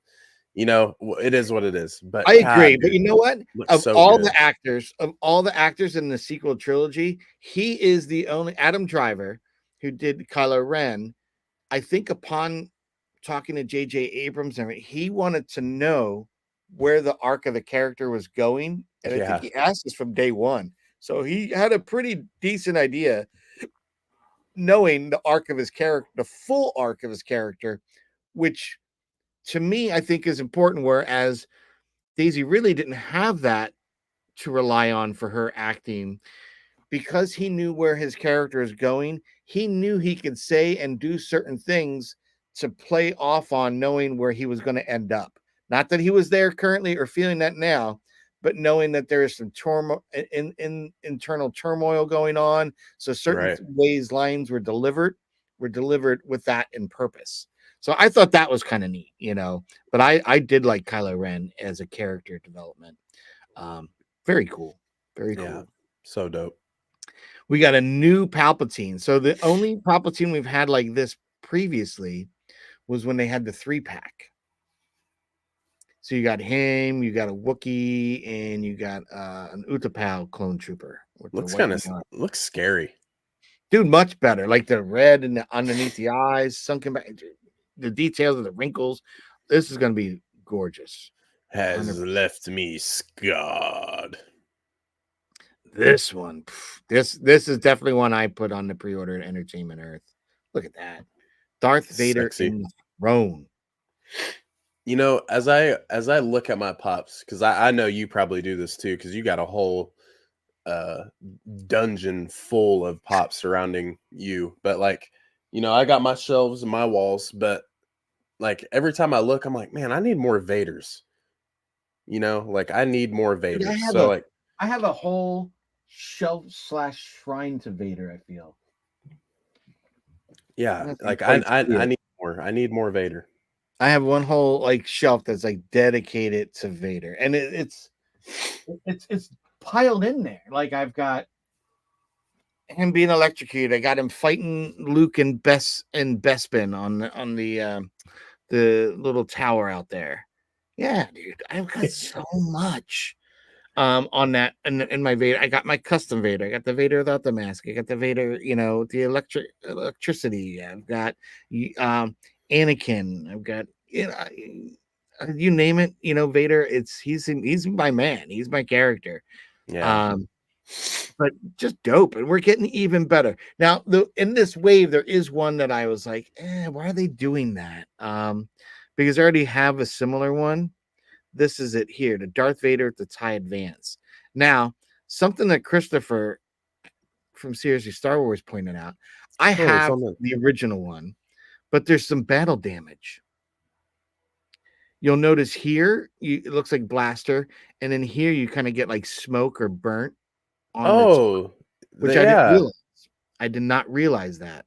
it is what it is. But I agree, God, but dude, you know what? looks so good. Of all the actors in the sequel trilogy, he is the only Adam Driver who did Kylo Ren. I think upon talking to J.J. Abrams, he wanted to know where the arc of the character was going, and I think Yeah, he asked us from day one. So he had a pretty decent idea, knowing the arc of his character, the full arc of his character, which to me I think is important. Whereas Daisy really didn't have that to rely on for her acting because he knew where his character is going. He knew he could say and do certain things to play off on knowing where he was going to end up. Not that he was there currently or feeling that now, but knowing that there is some turmoil in internal turmoil going on. So certain right. ways lines were delivered with that in purpose. So I thought that was kind of neat, But I did like Kylo Ren as a character development. Um, very cool. Very Yeah, cool. so dope. We got a new Palpatine. So the only Palpatine we've had like this previously was when they had the 3-pack. So you got him, you got a Wookiee, and you got an Utapau clone trooper with the Looks white kind of eye. looks scary. Dude, much better. Like the red and the underneath the eyes, sunken back, the details of the wrinkles. This is going to be gorgeous. Has 100%. left me scarred. This one, this is definitely one I put on the pre-order at Entertainment Earth. Look at that, Darth Vader Sexy. in the throne. As I look at my pops, because I know you probably do this too, because you got a whole uh dungeon full of pops surrounding you. But like, I got my shelves and my walls, but like every time I look, I'm like, man, I need more Vaders. Like I need more Dude, Vaders. So like, I have a whole shelf slash shrine to Vader. I feel. I yeah, don't know if you like I quite I, see I it. need more. I need more Vader. I have one whole like shelf that's like dedicated to Vader, and it's piled in there. Like I've got him being electrocuted. I got him fighting Luke and Bespin on the little tower out there. Yeah, dude, I've got so much on that in my Vader. I got my custom Vader. I got the Vader without the mask. I got the Vader, the electricity. I've got Anakin. I've got you name it, Vader. He's my man. He's my character. Yeah. Um, but just dope, and we're getting even better now. In this wave, there is one that I was like, why are they doing that? Because I already have a similar one. This is it here, the Darth Vader at the TIE Advance. Now, something that Christopher from Seriously Star Wars pointed out, I Oh, it's have on the. the original one, but there's some battle damage. You'll notice here, it looks like blaster, and then here you kind of get like smoke or burnt on the top, Oh, which I didn't yeah, realize. I did not realize that.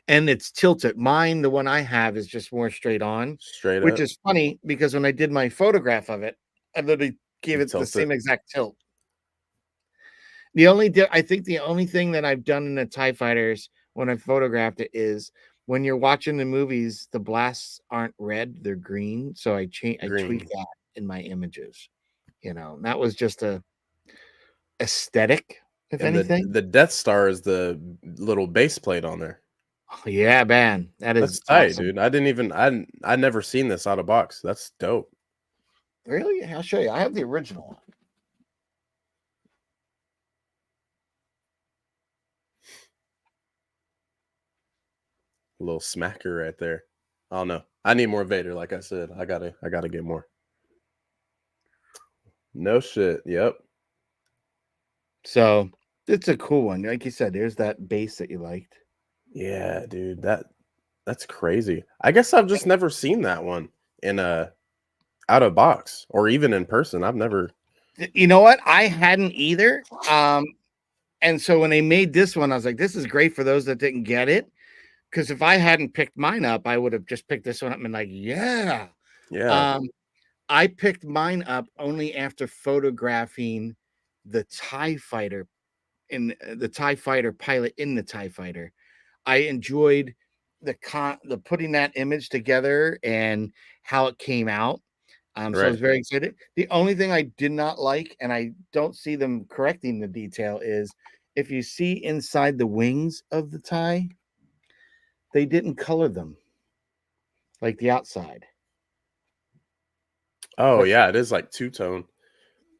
And it's tilted. Mine, the one I have, is just more straight on, straight which up. is funny because when I did my photograph of it, I literally gave You it the tilt it. same exact tilt. I think the only thing that I've done in the TIE Fighters when I photographed it is when you're watching the movies, the blasts aren't red, they're green. So I tweak Green. that in my images. that was just a aesthetic, if And anything. the Death Star is the little base plate on there. Oh, yeah, man, that is That's tight, awesome. dude. I never seen this out of box. That's dope. Really? I'll show you. I have the original. A little smacker right there. I don't know. I need more Vader. Like I said, I gotta get more. No shit. Yep. So it's a cool one. Like you said, there's that base that you liked. Yeah, dude. That's crazy. I guess I've just never seen that one in a out of box or even in person. I've never. You know what? I hadn't either. And so when they made this one, I was like, this is great for those that didn't get it. Because if I hadn't picked mine up, I would have just picked this one up and been like, yeah. Yeah. Um, I picked mine up only after photographing the TIE fighter in the TIE fighter pilot in the TIE fighter. I enjoyed the putting that image together and how it came out. So I Right. was very excited. The only thing I did not like, and I don't see them correcting the detail, is if you see inside the wings of the tie, they didn't color them like the outside. Oh But yeah, it is like two tone.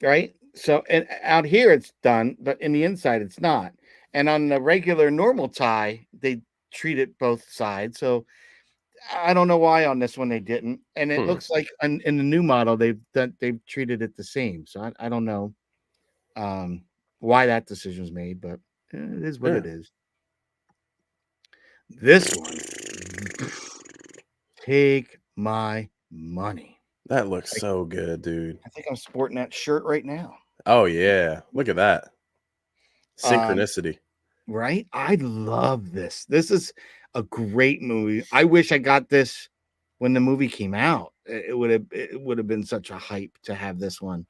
right, so and out here it's done, but in the inside it's not. And on the regular normal tie, they treat it both sides. So I don't know why on this one they didn't. And it Hmm. looks like in the new model they've treated it the same. So I don't know um, why that decision was made, but it is what it Yeah. is. This one, take my money. That looks I, so good, dude. I think I'm sporting that shirt right now. Oh yeah. Look at that. Um, Synchronicity. right? I love this. This is a great movie. I wish I got this when the movie came out. It would have been such a hype to have this one.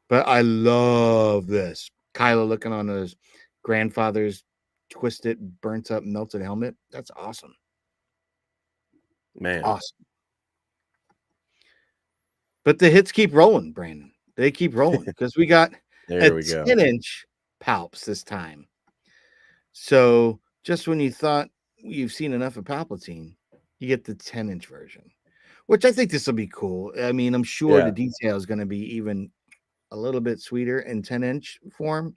But I love this. Kylo looking on his grandfather's twisted, burnt up, melted helmet. That's awesome. Man. Awesome. But the hits keep rolling, Brandon. They keep rolling because we got a There we go. 10-inch Palps this time. So just when you thought you've seen enough of Palpatine, you get the 10-inch version, which I think this will be cool. I mean, I'm sure the Yeah. detail is going to be even a little bit sweeter in 10-inch form.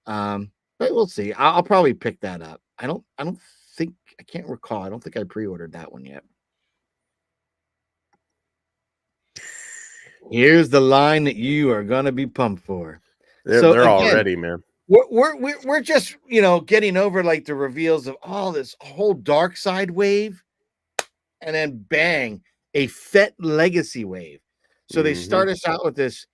But we'll see. I'll probably pick that up. I don't think I can't recall. I don't think I pre-ordered that one yet. Here's the line that you are gonna be pumped for. So They're all again, ready, man. we're just getting over like the reveals of all this whole dark side wave, and then bang, a Fett legacy wave. So they Hmm. start us out with this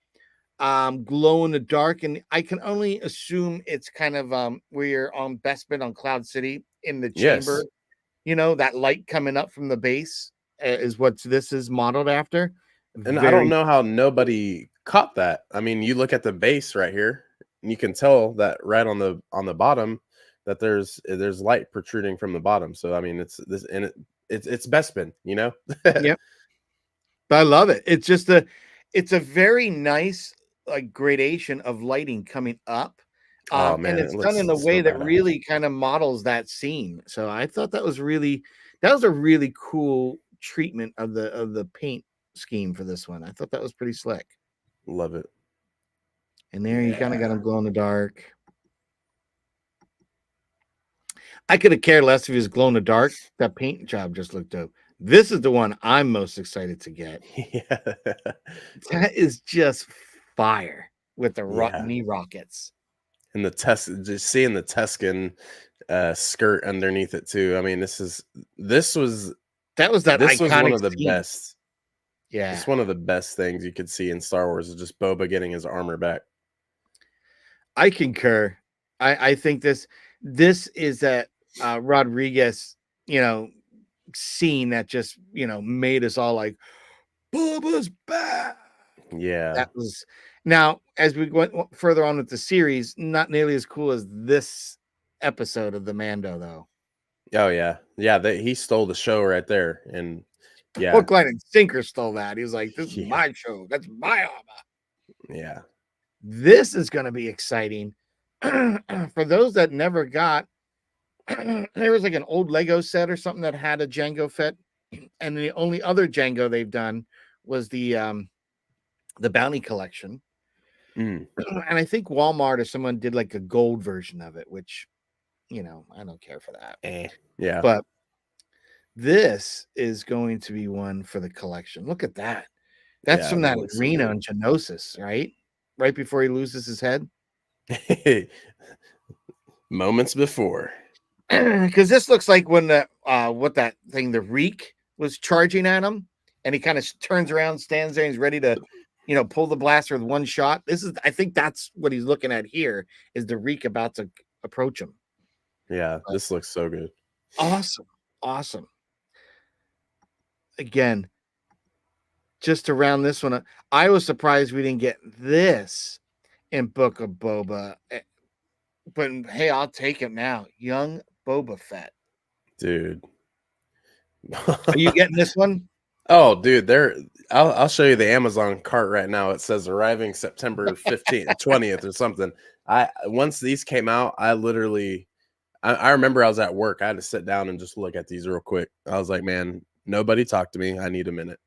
glow in the dark, and I can only assume it's kind of where you're on Bespin on Cloud City in the chamber. Yes. That light coming up from the base is what this is modeled after. And I don't Very, know how nobody caught that. I mean, you look at the base right here, and you can tell that right on the bottom that there's light protruding from the bottom. So I mean, it's this and it's Bespin, you know. yeah, but I love it. It's a very nice like gradation of lighting coming up. Oh And man, it it's done looks in a so way that badass. really kind of models that scene. So I thought that was a really cool treatment of the paint scheme for this one. I thought that was pretty slick. Love it. And there you kind of got Yeah. him glow in the dark. I could have cared less if he was glow in the dark. That paint job just looked dope. This is the one I'm most excited to get. Yeah. That is just fire with the Yeah. knee rockets. And the just seeing the Tuscan skirt underneath it too. I mean, this was That was that this was one iconic of the scene. best. Yeah, It's one of the best things you could see in Star Wars is just Boba getting his armor back. I concur. I think this is that Rodriguez, you know, scene that just made us all like Bubba's back. Yeah. That was now as we went further on with the series, not nearly as cool as this episode of the Mando though. Oh yeah. Yeah, he stole the show right there. And yeah. Hook, line, and sinker stole that. He was like, "This is Yeah. my show. That's my armor." Yeah. This is going to be exciting. For those that never got, there was like an old Lego set or something that had a Django Fett, and the only other Django they've done was the Bounty Collection. Mm. And I think Walmart or someone did like a gold version of it, which, I don't care for that. Yeah. But this is going to be one for the collection. Look at that. That's Yeah. from That that looks so arena good. on Genosis, right? Right before he loses his head. Moments before. Because this looks like when the Reek was charging at him, and he kind of turns around, stands there, and he's ready to, pull the blaster with one shot. I think that's what he's looking at here, is the Reek about to approach him. Yeah. But This looks so good. awesome. Again, just to round this one up, I was surprised we didn't get this in Book of Boba. But hey, I'll take it now. Young Boba Fett. Dude. Are you getting this one? Oh, dude, I'll show you the Amazon cart right now. It says arriving September 15th, 20th or something. Once these came out, I remember I was at work. I had to sit down and just look at these real quick. I was like, man, nobody talk to me. I need a minute.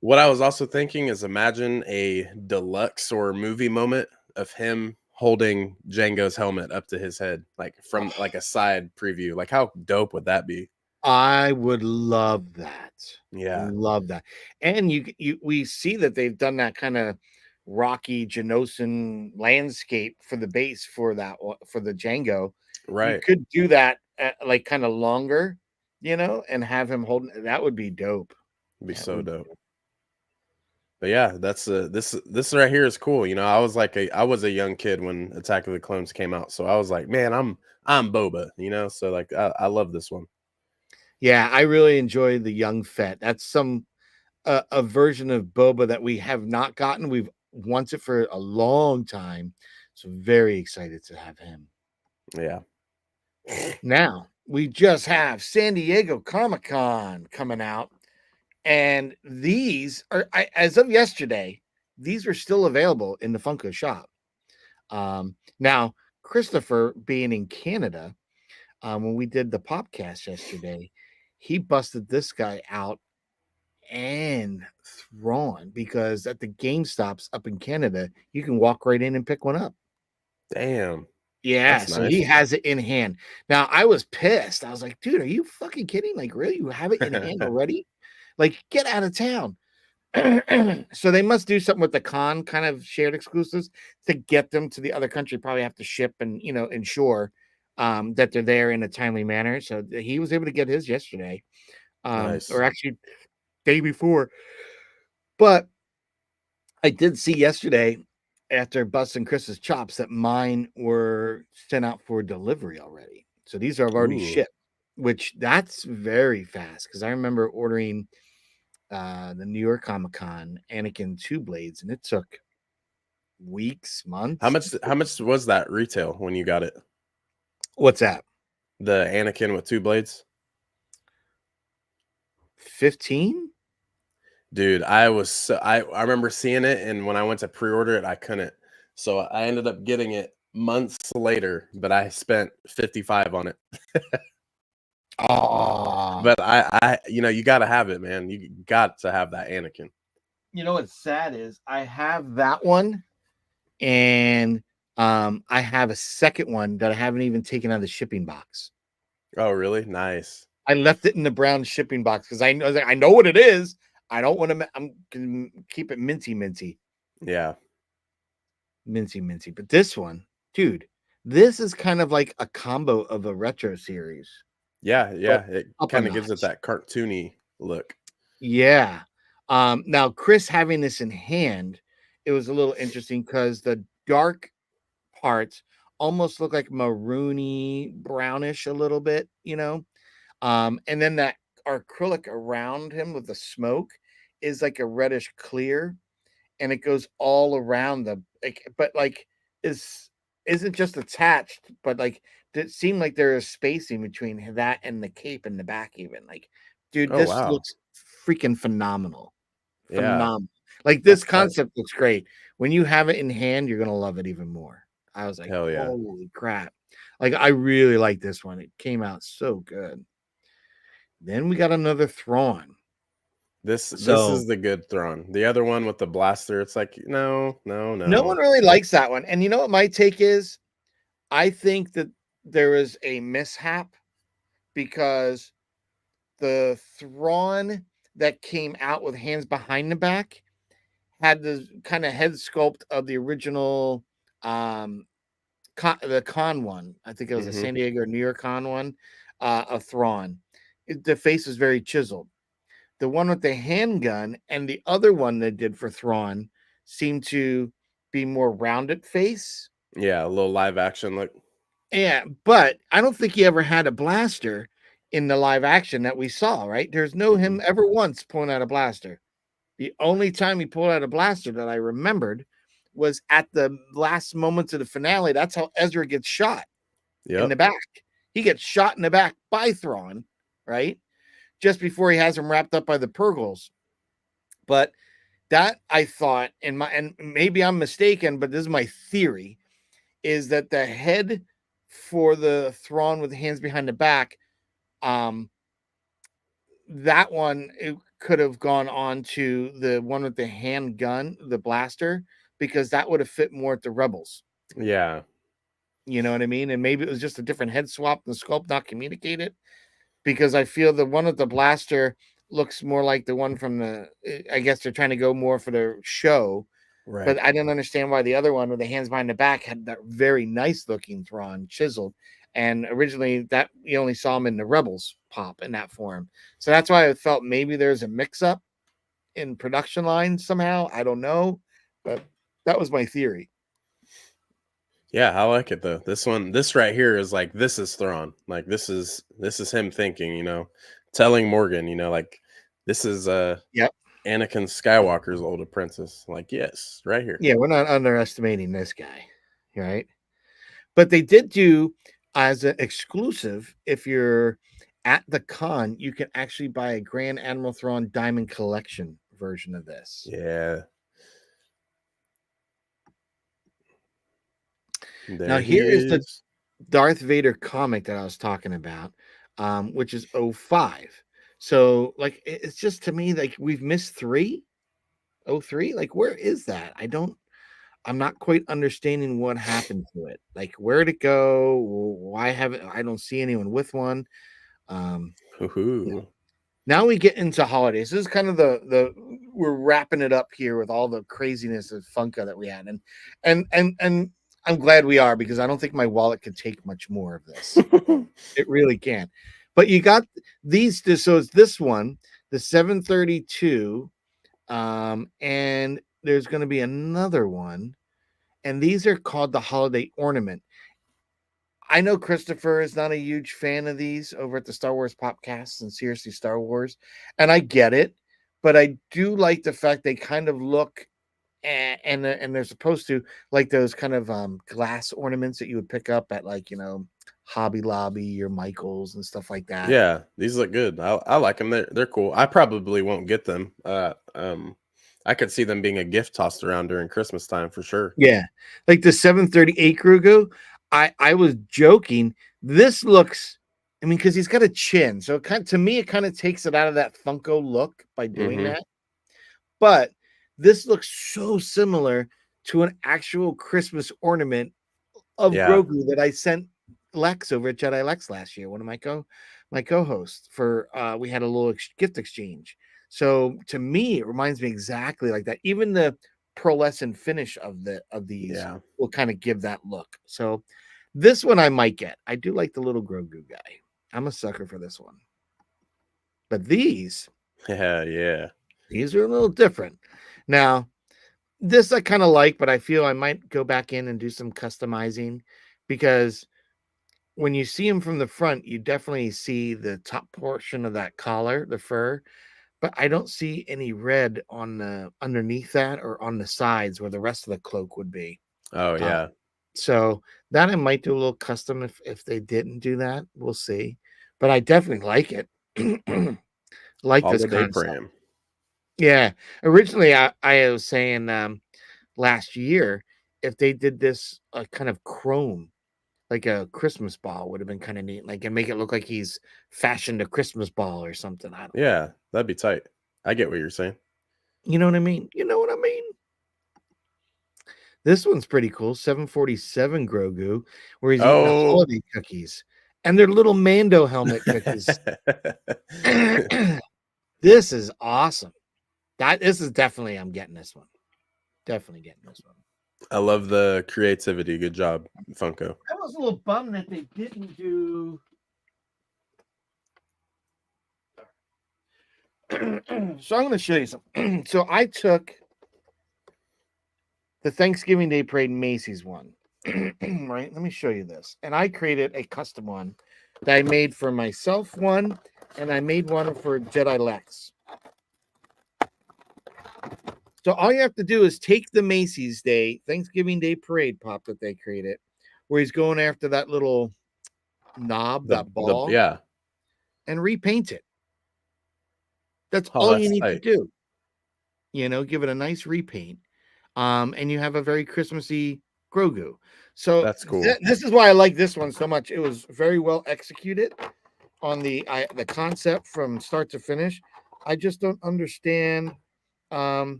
What I was also thinking is, imagine a deluxe or movie moment of him holding Django's helmet up to his head, like from like a side preview. Like, how dope would that be? I would love that. Yeah. Love that. And we see that they've done that kind of rocky Genosan landscape for the base for for the Django. You Right. could do that like kind of longer, and have him holding. That would be dope. It'd be That so would. dope. But yeah, that's this right here is cool. I was a young kid when Attack of the Clones came out, so I was like, man, I'm Boba. So like I love this one. Yeah, I really enjoy the young Fett. That's a version of Boba that we have not gotten. We've wanted for a long time, so very excited to have him. Yeah. Now we just have San Diego Comic-Con coming out, and these are, as of yesterday, these are still available in the Funko shop. Now Christopher, being in Canada, when we did the podcast yesterday, he busted this guy out and Thrawn, because at the GameStops up in Canada, you can walk right in and pick one up. Damn. Yeah, That's so he nice. has it in hand. Now, I was pissed. I was like, dude, are you fucking kidding? Like, really? You have it in hand already? Like, get out of town. So they must do something with the con kind of shared exclusives to get them to the other country. Probably have to ship and ensure that they're there in a timely manner. So he was able to get his yesterday, or Nice. actually day before. But I did see yesterday, after busting Chris's chops, that mine were sent out for delivery already. So these have already Ooh. shipped, which that's very fast, because I remember ordering the New York Comic Con Anakin 2 blades, and it took weeks, How months. much was that retail when you got it? What's that? The Anakin with 2 blades? 15? Dude, I remember seeing it, and when I went to pre-order it, I couldn't. So I ended up getting it months later, but I spent 55 on it. Oh, But you got to have it, man. You got to have that Anakin. what's sad is I have that one, and I have a second one that I haven't even taken out of the shipping box. Oh, really? Nice. I left it in the brown shipping box because I know what it is. I don't want to. I'm gonna keep it minty. Yeah. But this one, dude, this is kind of like a combo of a retro series, Yeah, but yeah. It up a kind of gives it notch. that cartoony look. Yeah. Now Chris having this in hand, it was a little interesting because the dark parts almost look like maroony brownish a little bit, and then that acrylic around him with the smoke is like a reddish clear, and it goes all around but like is isn't just attached, but like it seemed like there is spacing between that and the cape in the back even. Like, dude, Oh, this wow. looks freaking phenomenal. Yeah. Like this That's tight. concept looks great. When you have it in hand, you're gonna love it even more. I was like, Hell yeah. holy crap. Like I really like this one. It came out so good. Then we got another Thrawn. This So is the good Thrawn. The other one with the blaster, it's like, no, no, no one no. really likes that one. And you know what my take is? I think that there was a mishap because the Thrawn that came out with hands behind the back had the kind of head sculpt of the original the con one. I think it was a Hmm. San Diego or New York con one of Thrawn. The face was very chiseled. The one with the handgun and the other one they did for Thrawn seemed to be more rounded face. Yeah, a little live action look. Yeah, but I don't think he ever had a blaster in the live action that we saw, right? There's no Hmm. him ever once pulling out a blaster. The only time he pulled out a blaster that I remembered was at the last moments of the finale. That's how Ezra gets shot in the Yep. back. He gets shot in the back by Thrawn, right? Just before he has him wrapped up by the Purgles. But that I thought, and maybe I'm mistaken, but this is my theory, is that the head for the Thrawn with the hands behind the back, um, that one it could have gone on to the one with the handgun, the blaster, because that would have fit more at the Rebels. Yeah. You know what I mean? And maybe it was just a different head swap, the sculpt not communicated. Because I feel the one with the blaster looks more like the one from the. I guess they're trying to go more for the show, Right. but I didn't understand why the other one with the hands behind the back had that very nice looking Thrawn chiseled. And originally, that you only saw him in the Rebels pop in that form. So that's why I felt maybe there's a mix up in production line somehow. I don't know, but that was my theory. Yeah, I like it though. This right here is like this is Thrawn. Like this is him thinking, telling Morgan, like this is Yep. Anakin Skywalker's old apprentice. Like, yes, right here. Yeah, we're not underestimating this guy, right? But they did do as an exclusive, if you're at the con, you can actually buy a Grand Admiral Thrawn Diamond Collection version of this. Yeah. Now, There he here is the is. Darth Vader comic that I was talking about, which is '05. So, like, it's just to me, like, we've missed '03. Like, where is that? I'm not quite understanding what happened to it. Like, where'd it go? Why haven't I don't see anyone with one? Um, Hoo-hoo. Now we get into holidays. This is kind of the we're wrapping it up here with all the craziness of Funko that we had, and I'm glad we are because I don't think my wallet could take much more of this. It really can't. But you got these. So it's this one, the 732, and there's going to be another one, and these are called the holiday ornament. I know Christopher is not a huge fan of these over at the Star Wars Popcast and Seriously Star Wars, and I get it, but I do like the fact they kind of look and they're supposed to like those kind of glass ornaments that you would pick up at like Hobby Lobby or Michaels and stuff like that. Yeah, these look good. I like them. They're cool. I probably won't get them. I could see them being a gift tossed around during Christmas time for sure. Yeah, like the 738 Krugu. I was joking. This looks. I mean, because he's got a chin, so to me, it kind of takes it out of that Funko look by doing Hmm. that. But this looks so similar to an actual Christmas ornament of Yeah, Grogu that I sent Lex over at Jedi Lex last year, one of my co-hosts for we had a little gift exchange. So to me, it reminds me exactly like that. Even the pearlescent finish of these yeah, will kind of give that look. So this one I might get. I do like the little Grogu guy. I'm a sucker for this one. But yeah, yeah. these are a little different. Now, this I kind of like, but I feel I might go back in and do some customizing because when you see him from the front, you definitely see the top portion of that collar, the fur, but I don't see any red on the underneath that or on the sides where the rest of the cloak would be. Oh Uh, yeah. so that I might do a little custom if they didn't do that. We'll see. But I definitely like it. Like this Holiday concept. Pram. Yeah. Originally, I was saying last year, if they did this kind of chrome, like a Christmas ball, would have been kind of neat. Like, and make it look like he's fashioned a Christmas ball or something. I don't know. Yeah, that'd be tight. I get what you're saying. You know what I mean? You know what I mean? This one's pretty cool. 747 Grogu, where he's eating the Oh. holiday cookies. And they're little Mando helmet cookies. This is awesome. This is definitely, I'm getting this one. Definitely getting this one. I love the creativity. Good job, Funko. I was a little bummed that they didn't do. So I'm going to show you something. So I took the Thanksgiving Day Parade Macy's one. Right? Let me show you this. And I created a custom one that I made for myself one, and I made one for Jedi Lex. So all you have to do is take the Macy's Day, Thanksgiving Day Parade pop that they created, where he's going after that little knob, that ball, Yeah. and repaint it. That's Oh, all that's you need to tight. do. You know, give it a nice repaint. And you have a very Christmassy Grogu. So That's cool. this is why I like this one so much. It was very well executed on the concept from start to finish. I just don't understand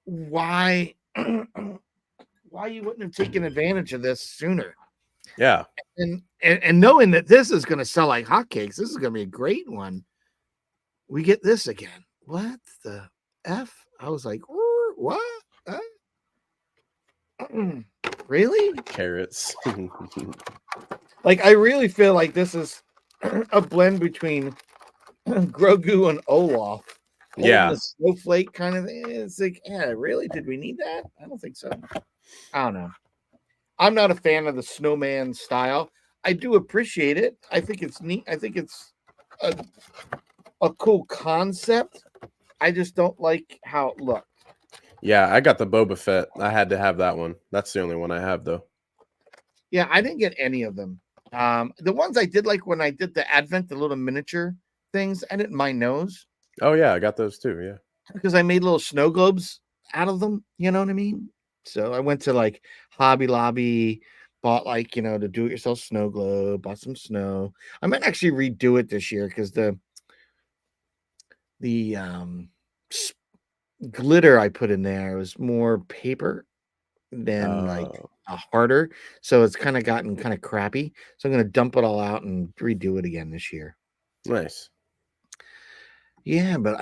why why you wouldn't have taken advantage of this sooner. Yeah. And knowing that this is going to sell like hotcakes, this is going to be a great one. We get this again. What the F? I was like, what? Really? Carrots. Like, I really feel like this is a blend between Grogu and Olaf. Yeah. The snowflake kind of thing. It's like, yeah, really? Did we need that? I don't think so. I don't know. I'm not a fan of the snowman style. I do appreciate it. I think it's neat. I think it's a cool concept. I just don't like how it looked. Yeah, I got the Boba Fett. I had to have that one. That's the only one I have, though. Yeah, I didn't get any of them. The ones I did like when I did the Advent, the little miniature things, I didn't mind those Oh, yeah, I got those too. Yeah. because I made little snow globes out of them. You know what I mean? So I went to like Hobby Lobby, bought like, the do it yourself snow globe, bought some snow. I might actually redo it this year because the glitter I put in there was more paper than like a harder. So it's kind of gotten kind of crappy. So I'm going to dump it all out and redo it again this year. Nice. Yeah, but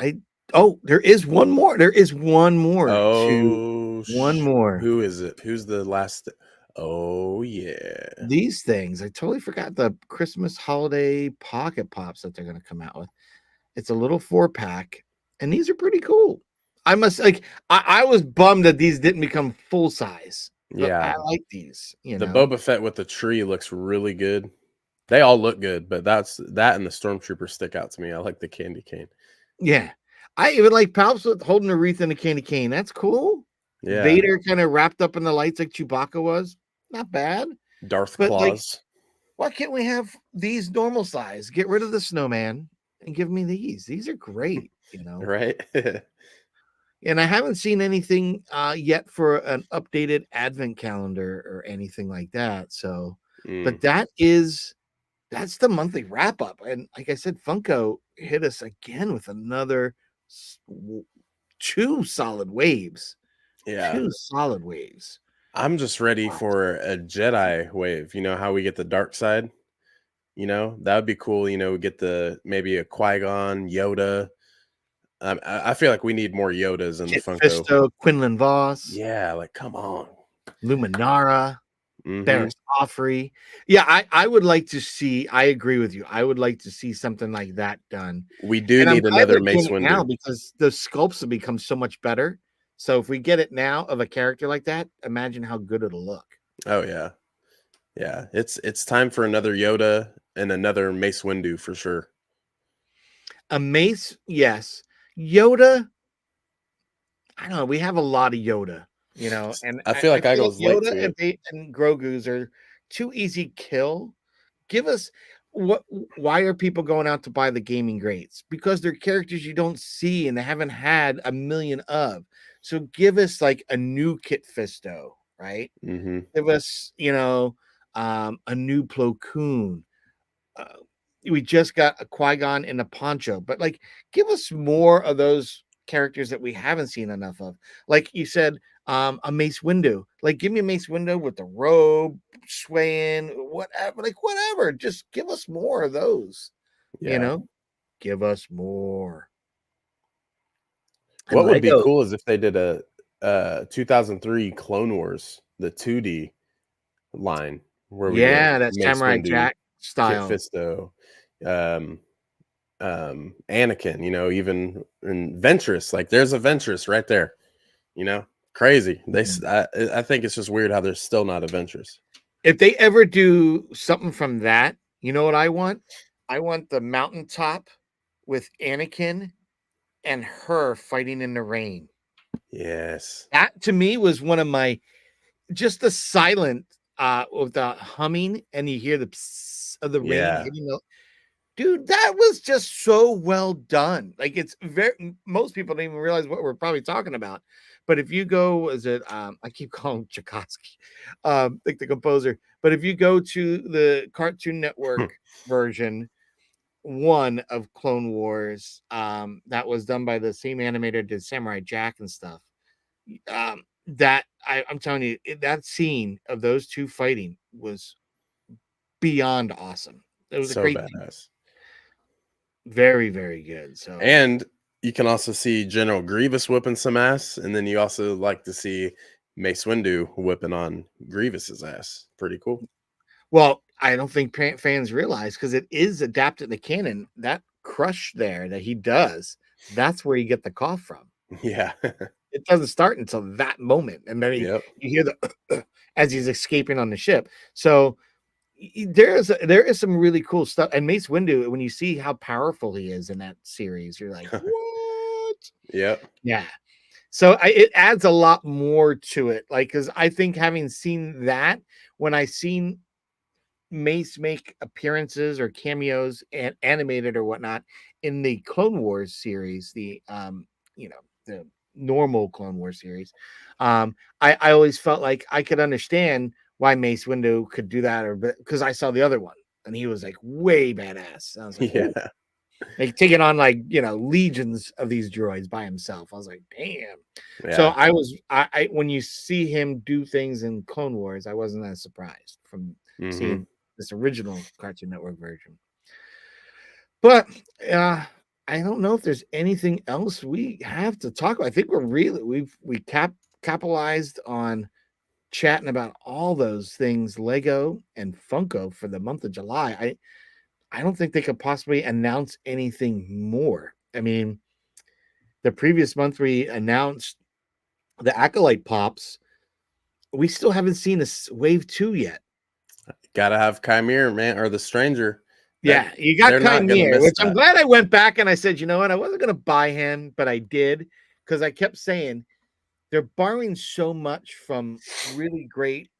there is one more. There is one more. One more. Who is it? Who's the last? Oh, yeah. These things. I totally forgot the Christmas holiday pocket pops that they're going to come out with. It's a little 4-pack, and these are pretty cool. I must like. I was bummed that these didn't become full size. Yeah, I like these. The Boba Fett with the tree looks really good. They all look good, but that and the Stormtrooper stick out to me. I like the candy cane. Yeah, I even like Palps with holding a wreath and a candy cane. That's cool. Yeah. Vader kind of wrapped up in the lights like Chewbacca was. Not bad. Darth But Claus. like, why can't we have these normal size? Get rid of the snowman and give me these. These are great, Right? And I haven't seen anything yet for an updated advent calendar or anything like that. So, but that's the monthly wrap up. And like I said, Funko hit us again with another 2 solid waves. Yeah. 2 solid waves. I'm just ready for a Jedi wave. You know how we get the dark side? That would be cool. We get maybe a Qui-Gon, Yoda. I feel like we need more Yodas in the Funko. Fisto, Quinlan Voss. Yeah, like come on. Luminara, Barris Offrey. Yeah, I would like to see. I agree with you. I would like to see something like that done. We do need another Mace Windu now because the sculpts have become so much better. So if we get it now of a character like that, imagine how good it'll look. Oh yeah, yeah. It's time for another Yoda and another Mace Windu for sure. A Mace, yes. Yoda. I don't know. We have a lot of Yoda. And I feel like I goes Yoda late to it. and Grogu's are too easy kill. Give us what? Why are people going out to buy the gaming greats? Because they're characters you don't see and they haven't had a million of. So give us like a new Kit Fisto, right? Hmm. Give us, a new Plo Koon. Uh, we just got a Qui-Gon and a Poncho, but like, give us more of those characters that we haven't seen enough of. Like you said, a Mace Windu. Like, give me a Mace Windu with the robe swaying, whatever. Like, whatever. Just give us more of those. You Yeah. know, give us more. And What would be Lego, cool is if they did a 2003 Clone Wars, the 2D line, where we get yeah, that Mace Samurai Windu, Jack Kit style. Fisto, um, Anakin, even in Ventress. Like, there's a Ventress right there. Crazy. Mhm. I think it's just weird how there's still not a Ventress. If they ever do something from that, you know what I want? I want the mountaintop with Anakin and her fighting in the rain. Yes. That to me was one of my just the silent with the humming and you hear the psst of the rain Yeah. hitting the dude, that was just so well done. Like it's very most people don't even realize what we're probably talking about. But if you go, is it I keep calling him Tchaikovsky, like the composer. But if you go to the Cartoon Network version one of Clone Wars, that was done by the same animator that did Samurai Jack and stuff. I'm telling you, that scene of those two fighting was beyond awesome. It was a So great scene. badass. Very, very good. So And you can also see General Grievous whipping some ass, and then you also like to see Mace Windu whipping on Grievous's ass. Pretty cool. well, I don't think fans realize because it is adapted to canon. That crush there that he does, that's where you get the cough from. Yeah. It doesn't start until that moment, and then Yep. you hear the as he's escaping on the ship. So there is some really cool stuff. And Mace Windu, when you see how powerful he is in that series, you're like, what? Yep. Yeah. So it adds a lot more to it. Like, because I think having seen that, when I seen Mace make appearances or cameos and animated or whatnot in the Clone Wars series, the normal Clone Wars series, I always felt like I could understand why Mace Windu could do that, or because I saw the other one and he was like way badass. I was like, oh, Yeah. like taking on like legions of these droids by himself. I was like, damn. So Yeah. I when you see him do things in Clone Wars, I wasn't that surprised from Hmm. seeing this original Cartoon Network version. But I don't know if there's anything else we have to talk about. I think we capitalized on chatting about all those things, Lego and Funko for the month of July. I don't think they could possibly announce anything more. I mean, the previous month we announced the Acolyte Pops. We still haven't seen a wave two yet. Gotta have Chimera, man, or the Stranger. That Yeah, you got they're not gonna Chimere, miss which I'm that. glad I went back and I said, you know what, I wasn't gonna buy him, but I did because I kept saying they're borrowing so much from really great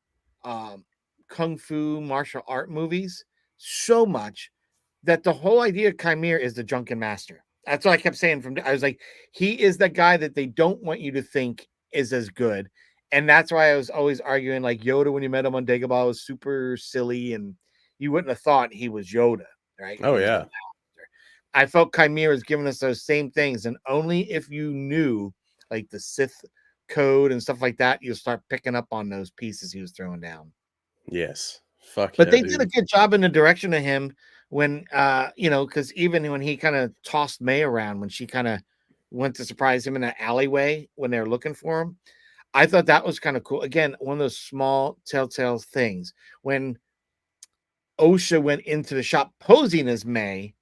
um, kung fu martial art movies, so much that the whole idea of Chimere is the drunken master. That's what I kept saying I was like, he is the guy that they don't want you to think is as good. And that's why I was always arguing like Yoda when you met him on Dagobah was super silly and you wouldn't have thought he was Yoda, right? Oh He was the yeah. master. I felt Chimera is giving us those same things, and only if you knew like the Sith code and stuff like that, you'll start picking up on those pieces he was throwing down. Yes. Fuck But yeah, they did a dude. good job in the direction of him when because even when he kind of tossed May around when she kind of went to surprise him in that alleyway when they were looking for him. I thought that was kind of cool. Again, one of those small telltale things. When OSHA went into the shop posing as May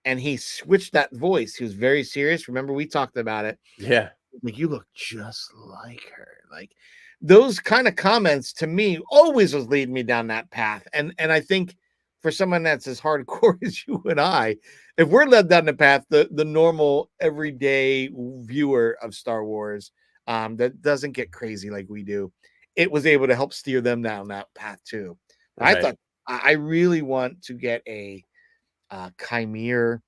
and he switched that voice, he was very serious. Remember, we talked about it. Yeah. Like, you look just like her. Like those kind of comments to me always was leading me down that path. And I think for someone that's as hardcore as you and I, if we're led down the path, the normal everyday viewer of Star Wars that doesn't get crazy like we do, it was able to help steer them down that path too. I Right. thought I really want to get a Chimere,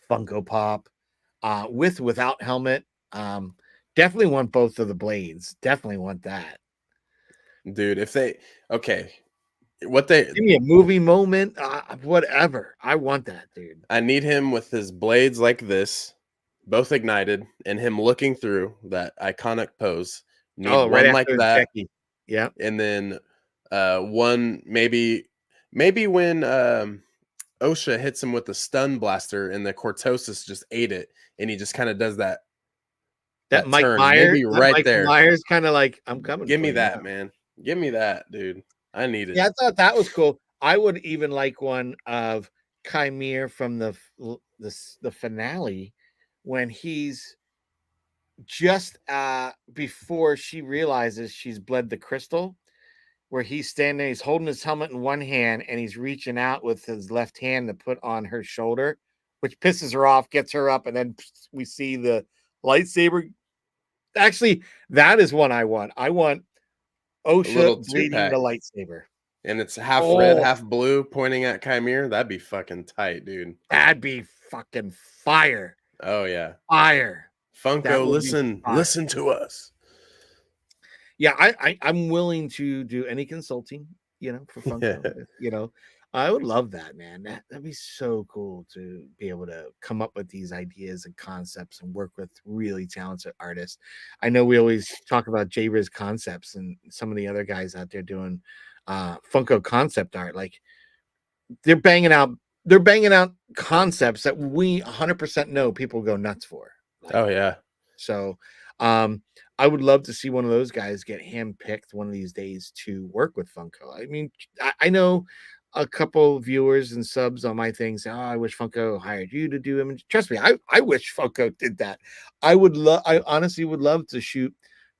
Funko Pop, without helmet. Definitely want both of the blades. Definitely want that. Dude, if they okay, what they Give me a movie moment, whatever. I want that, dude. I need him with his blades like this, both ignited, and him looking through that iconic pose. Need Oh, right one like after that, Becky. Yeah. and then one maybe when OSHA hits him with the stun blaster and the cortosis just ate it, and he just kind of does that turn, maybe That right Michael there. Myers kind of like, I'm coming Give for me you that, now. man. Give me that, dude. I need it. Yeah, I thought that was cool. I would even like one of Chimere from the finale when he's just before she realizes she's bled the crystal, where he's standing, he's holding his helmet in one hand and he's reaching out with his left hand to put on her shoulder, which pisses her off, gets her up, and then we see the lightsaber. Actually, that is one I want. I want A OSHA little two bleeding the pack, lightsaber. and it's half red, Oh, half blue, pointing at Chimere. That'd be fucking tight, dude. that'd be fucking fire. Oh yeah, Fire. That Funko, would be listen, fire. listen to us. Yeah, I'm willing to do any consulting, for Funko. Yeah, I would love that, man. That'd be so cool to be able to come up with these ideas and concepts and work with really talented artists. I know we always talk about J-Riz Concepts and some of the other guys out there doing Funko concept art. Like they're banging out concepts that we 100% know people go nuts for. Like oh yeah, so, I would love to see one of those guys get handpicked one of these days to work with Funko. I mean, I know a couple viewers and subs on my things. Oh, I wish Funko hired you to do image. Trust me, I wish Funko did that. I honestly would love to shoot.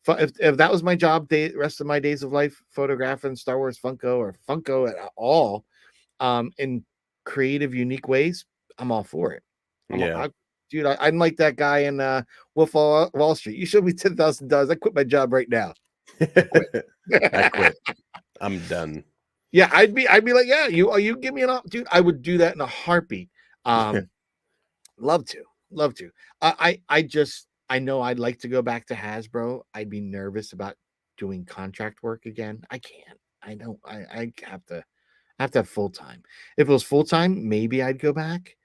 If that was my job, rest of my days of life, photographing Star Wars Funko or Funko at all, in creative, unique ways, I'm all for it. yeah. Dude, I'm like that guy in Wolf of Wall Street. You show me $10,000, I quit my job right now. I quit. I quit. I'm done. Yeah, I'd be like, yeah, you give me dude. I would do that in a heartbeat. Um, love to, love to. I know I'd like to go back to Hasbro. I'd be nervous about doing contract work again. I can't. I don't. I have to have full time. If it was full time, maybe I'd go back.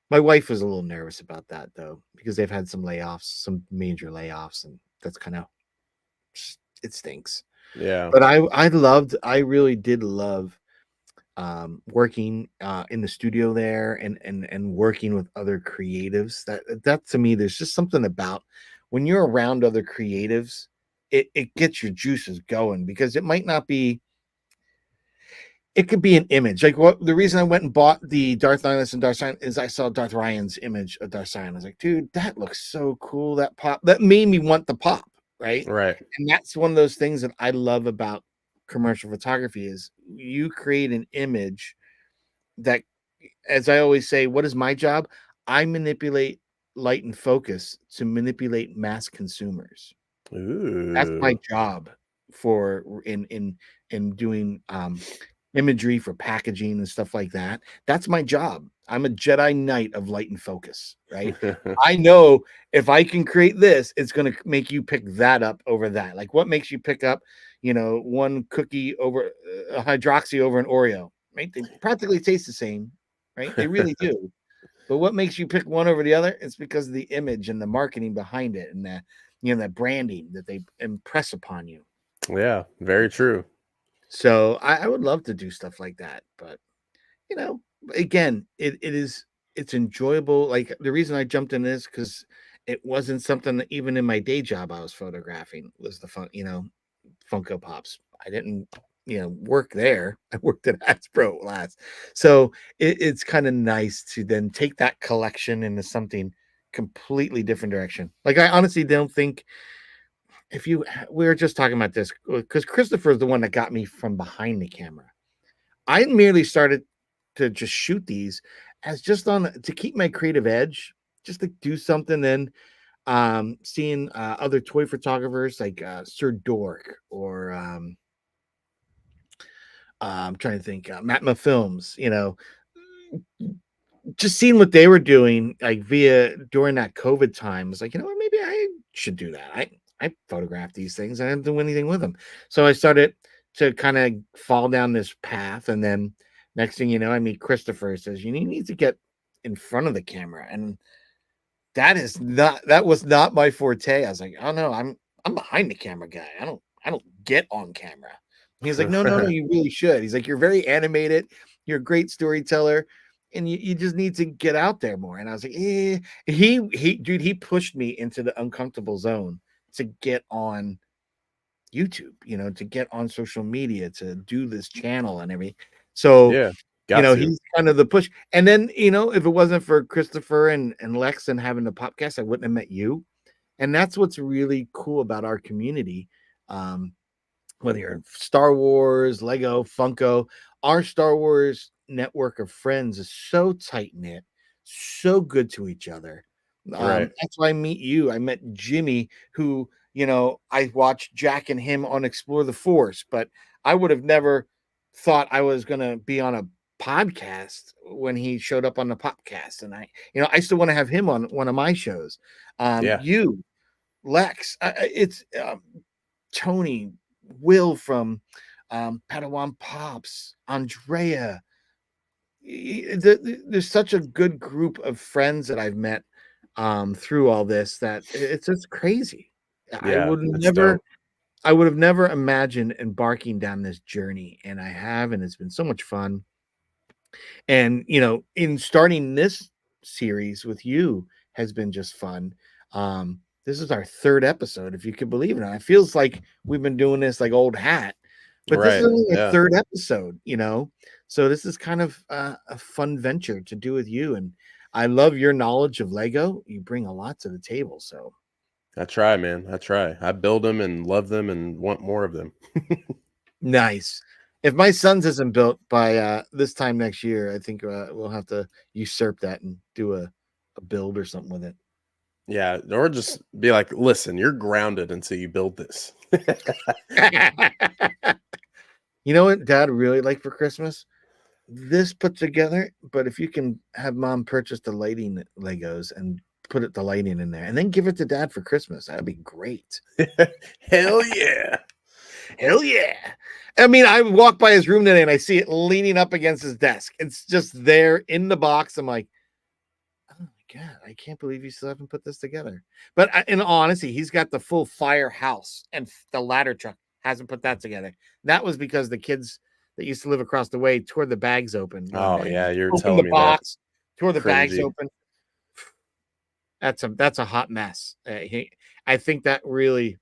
My wife was a little nervous about that though, because they've had some layoffs, some major layoffs, and that's kind of it stinks. Yeah, But I really did love working in the studio there and working with other creatives. That to me, there's just something about when you're around other creatives, it gets your juices going because it could be an image. Like what the reason I went and bought the Darth Nihilus and Darth Sion is I saw Darth Ryan's image of Darth Sion. I was like, dude, that looks so cool. That pop that made me want the pop, right? right. And that's one of those things that I love about commercial photography is you create an image that, as I always say, what is my job? I manipulate light and focus to manipulate mass consumers. That's my Ooh. job for in doing imagery for packaging and stuff like that. That's my job. I'm a Jedi Knight of light and focus, right? I know if I can create this, it's going to make you pick that up over that. Like what makes you pick up, one cookie over a hydroxy over an Oreo, right? They practically taste the same, right? They really do. But what makes you pick one over the other? It's because of the image and the marketing behind it and that branding that they impress upon you. Yeah, very true. So I would love to do stuff like that, but you know, again, it's enjoyable. Like the reason I jumped in this because it wasn't something that even in my day job I was photographing was the Funko Pops. I didn't, work there. I worked at Hasbro last. So it's kind of nice to then take that collection into something completely different direction. Like I honestly don't think if you we were just talking about this because Christopher is the one that got me from behind the camera. I merely started to just shoot these as just on to keep my creative edge, just to do something. Then seeing other toy photographers like Sir Dork or I'm trying to think Matma Films, just seeing what they were doing, like via during that COVID time, was like, you know what, maybe I should do that. I photograph these things. I didn't do anything with them, so I started to kind of fall down this path, and then next thing you know, I meet Christopher. He says you need to get in front of the camera, and that was not my forte. I was like, oh no, I'm behind the camera guy. I don't get on camera. And he's like, no, you really should. He's like, you're very animated, you're a great storyteller, and you just need to get out there more. And I was like, eh. He pushed me into the uncomfortable zone to get on YouTube, to get on social media, to do this channel and everything. So Yeah, got to. he's kind of the push. And then, if it wasn't for Christopher and Lex and having the podcast, I wouldn't have met you. And that's what's really cool about our community. Whether you're in Star Wars, Lego, Funko, our Star Wars network of friends is so tight knit, so good to each other. Right. That's why I meet you. I met Jimmy, who, I watched Jack and him on Explore the Force, but I would have never thought I was going to be on a podcast when he showed up on the podcast. And I still want to have him on one of my shows. Yeah. You, Lex, it's Tony, Will from Padawan Pops, Andrea. There's such a good group of friends that I've met through all this that it's just crazy. I Yeah. would It's never, dope. I would have never imagined embarking down this journey, and I have, and it's been so much fun. And in starting this series with you has been just fun. This is our third episode, if you could believe it. And it feels like we've been doing this like old hat, but this is Right. only our Yeah. third episode. So this is kind of a fun venture to do with you. And I love your knowledge of Lego. You bring a lot to the table. So I try, man. I try. I build them and love them and want more of them. nice. If my son's isn't built by this time next year, I think we'll have to usurp that and do a build or something with it. Yeah. Or just be like, listen, you're grounded until you build this. You know what Dad really like for Christmas? This put together, but if you can have Mom purchase the lighting Legos and put the lighting in there, and then give it to Dad for Christmas, that'd be great. Hell yeah. Hell yeah! I mean, I walk by his room today and I see it leaning up against his desk. It's just there in the box. I'm like, oh my God, I can't believe you still haven't put this together. But in all honesty, he's got the full firehouse and the ladder truck. Hasn't put that together. That was because the kids that used to live across the way tore the bags open one Oh, day. yeah. You're Opened the telling me that. box, tore the bags Cringy. open. That's a hot mess. I think that really,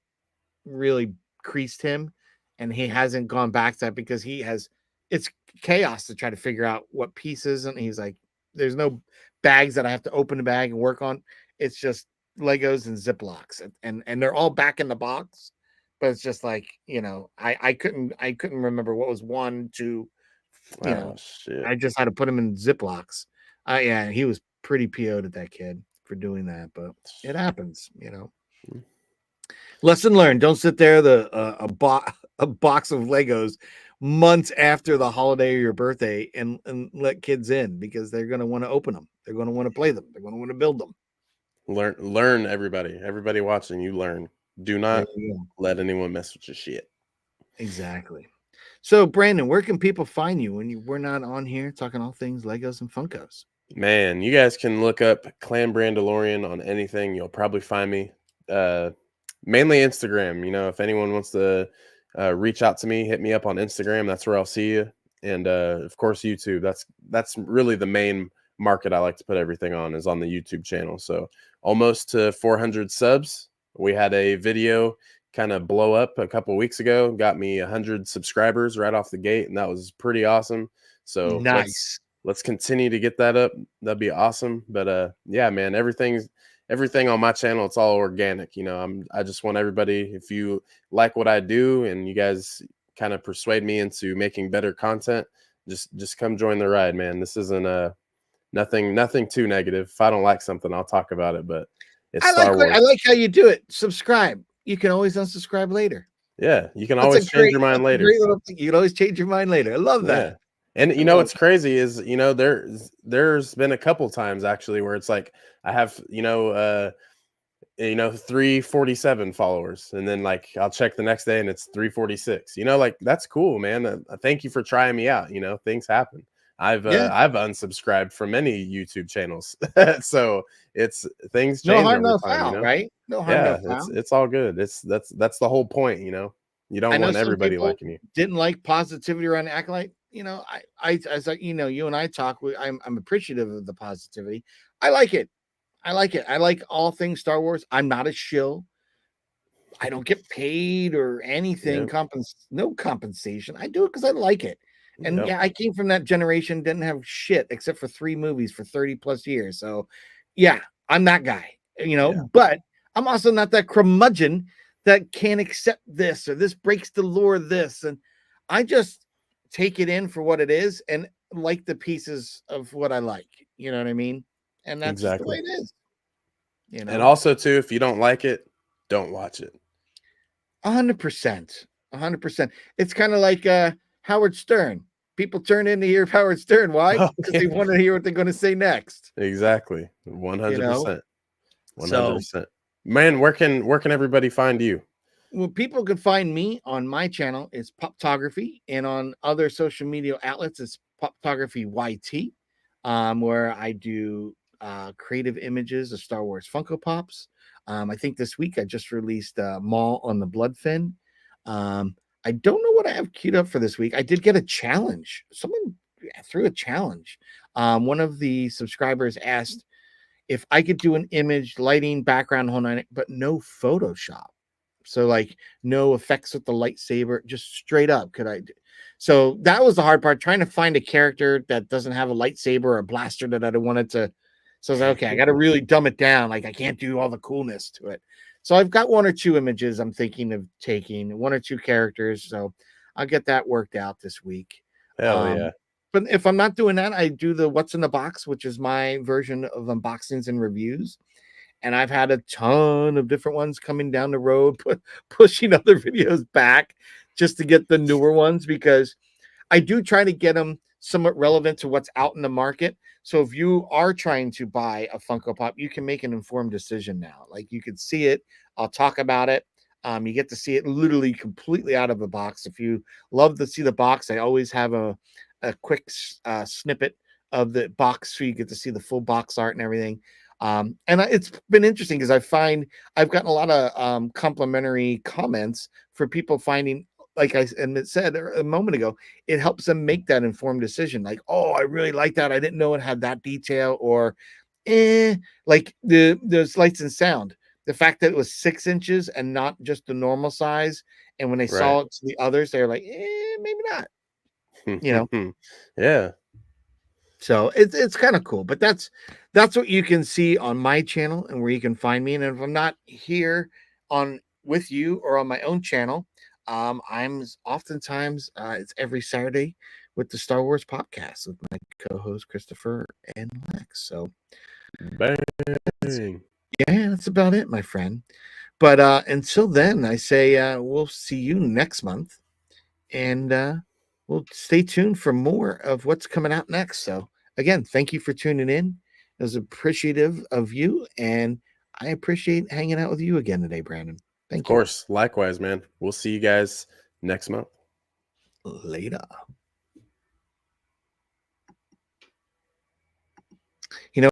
really creased him, and he hasn't gone back to that because it's chaos to try to figure out what pieces. And he's like, there's no bags that I have to open the bag and work on. It's just Legos and Ziplocs, and they're all back in the box. But it's just like, I couldn't remember what was one, two, you Oh, know, shit. I just had to put him in Ziplocs. Yeah, he was pretty PO'd at that kid for doing that, but it happens. Lesson learned: don't sit there a box of Legos months after the holiday or your birthday and let kids in, because they're going to want to open them. They're going to want to play them. They're going to want to build them. Learn, everybody watching, you learn. Do There not you go. let anyone mess with your shit. Exactly. So, Brandon, where can people find you when we're not on here talking all things Legos and Funkos? Man, you guys can look up Clan Brandalorian on anything. You'll probably find me. Mainly Instagram. If anyone wants to reach out to me, hit me up on Instagram. That's where I'll see you. And of course, YouTube. That's really the main market I like to put everything on, is on the YouTube channel. So almost to 400 subs. We had a video kind of blow up a couple weeks ago. Got me 100 subscribers right off the gate, and that was pretty awesome. So Nice. let's continue to get that up. That'd be awesome. But yeah, man, everything on my channel, it's all organic. I just want everybody, if you like what I do and you guys kind of persuade me into making better content, just come join the ride, man. This isn't nothing too negative. If I don't like something, I'll talk about it, but it's Star I Wars. like how you do it. Subscribe. You can always unsubscribe later. Yeah, you can That's always change your mind that's a later. great little thing. You can always change your mind later. I love Yeah. that. And you know Hello. what's crazy is, there's been a couple times actually where it's like I have, 347 followers, and then like I'll check the next day and it's 346. Like that's cool, man. Thank you for trying me out. Things happen. Yeah. I've unsubscribed from many YouTube channels. So it's things No change harm, over no time, foul, right? No harm, no Yeah, foul. it's all good. That's the whole point, You I don't know want some everybody people liking you. didn't like positivity around Acolyte. As you and I talk, I'm appreciative of the positivity. I like it. I like it. I like all things Star Wars. I'm not a shill. I don't get paid or anything. Yeah. No compensation. I do it because I like it. And Yep. yeah, I came from that generation, didn't have shit except for 3 movies for 30 plus years. So yeah, I'm that guy, Yeah. but I'm also not that curmudgeon that can't accept this or this breaks the lore of this. And I just take it in for what it is and like the pieces of what I like. You know what I mean? And that's just the way Exactly. it is, And also too, if you don't like it, don't watch it. 100%. 100%. It's kind of like Howard Stern. People turn in to hear Howard Stern. Why? Oh, Because yeah. they want to hear what they're going to say next. Exactly. You know. 100%. So 100%. Man, where can everybody find you? well, people can find me on my channel is Poptography, and on other social media outlets it's Poptography YT, where I do creative images of Star Wars Funko Pops. I think this week I just released Maul on the Bloodfin. I don't know what I have queued up for this week. I did get a challenge. Someone threw a challenge. One of the subscribers asked if I could do an image, lighting, background, whole nine, but no Photoshop. So like no effects with the lightsaber, just straight up. So that was the hard part, trying to find a character that doesn't have a lightsaber or a blaster that I wanted to. So I was like, okay, I got to really dumb it down. Like I can't do all the coolness to it. So I've got 1 or 2 images I'm thinking of taking, 1 or 2 characters. So I'll get that worked out this week. Hell Um, yeah. but if I'm not doing that, I do the what's in the box, which is my version of unboxings and reviews. And I've had a ton of different ones coming down the road, pushing other videos back just to get the newer ones, because I do try to get them somewhat relevant to what's out in the market. So if you are trying to buy a Funko Pop, you can make an informed decision now. Like you can see it, I'll talk about it. You get to see it literally completely out of the box. If you love to see the box, I always have a quick snippet of the box so you get to see the full box art and everything. And it's been interesting because I've gotten a lot of complimentary comments for people finding, like I said a moment ago, it helps them make that informed decision. Like, oh, I really like that. I didn't know it had that detail, or like those lights and sound. The fact that it was 6 inches and not just the normal size. And when they Right. saw it to the others, they were like, maybe not, you know. Yeah. So it's kind of cool, but that's what you can see on my channel and where you can find me. And if I'm not here on with you or on my own channel, I'm oftentimes it's every Saturday with the Star Wars podcast with my co-host Christopher and Lex. So Bang. yeah, that's about it, my friend. But until then, I say we'll see you next month, and we'll stay tuned for more of what's coming out next. So again, thank you for tuning in. I was appreciative of you, and I appreciate hanging out with you again today, Brandon. Of Thank you. course. Likewise, man. We'll see you guys next month. Later. You know.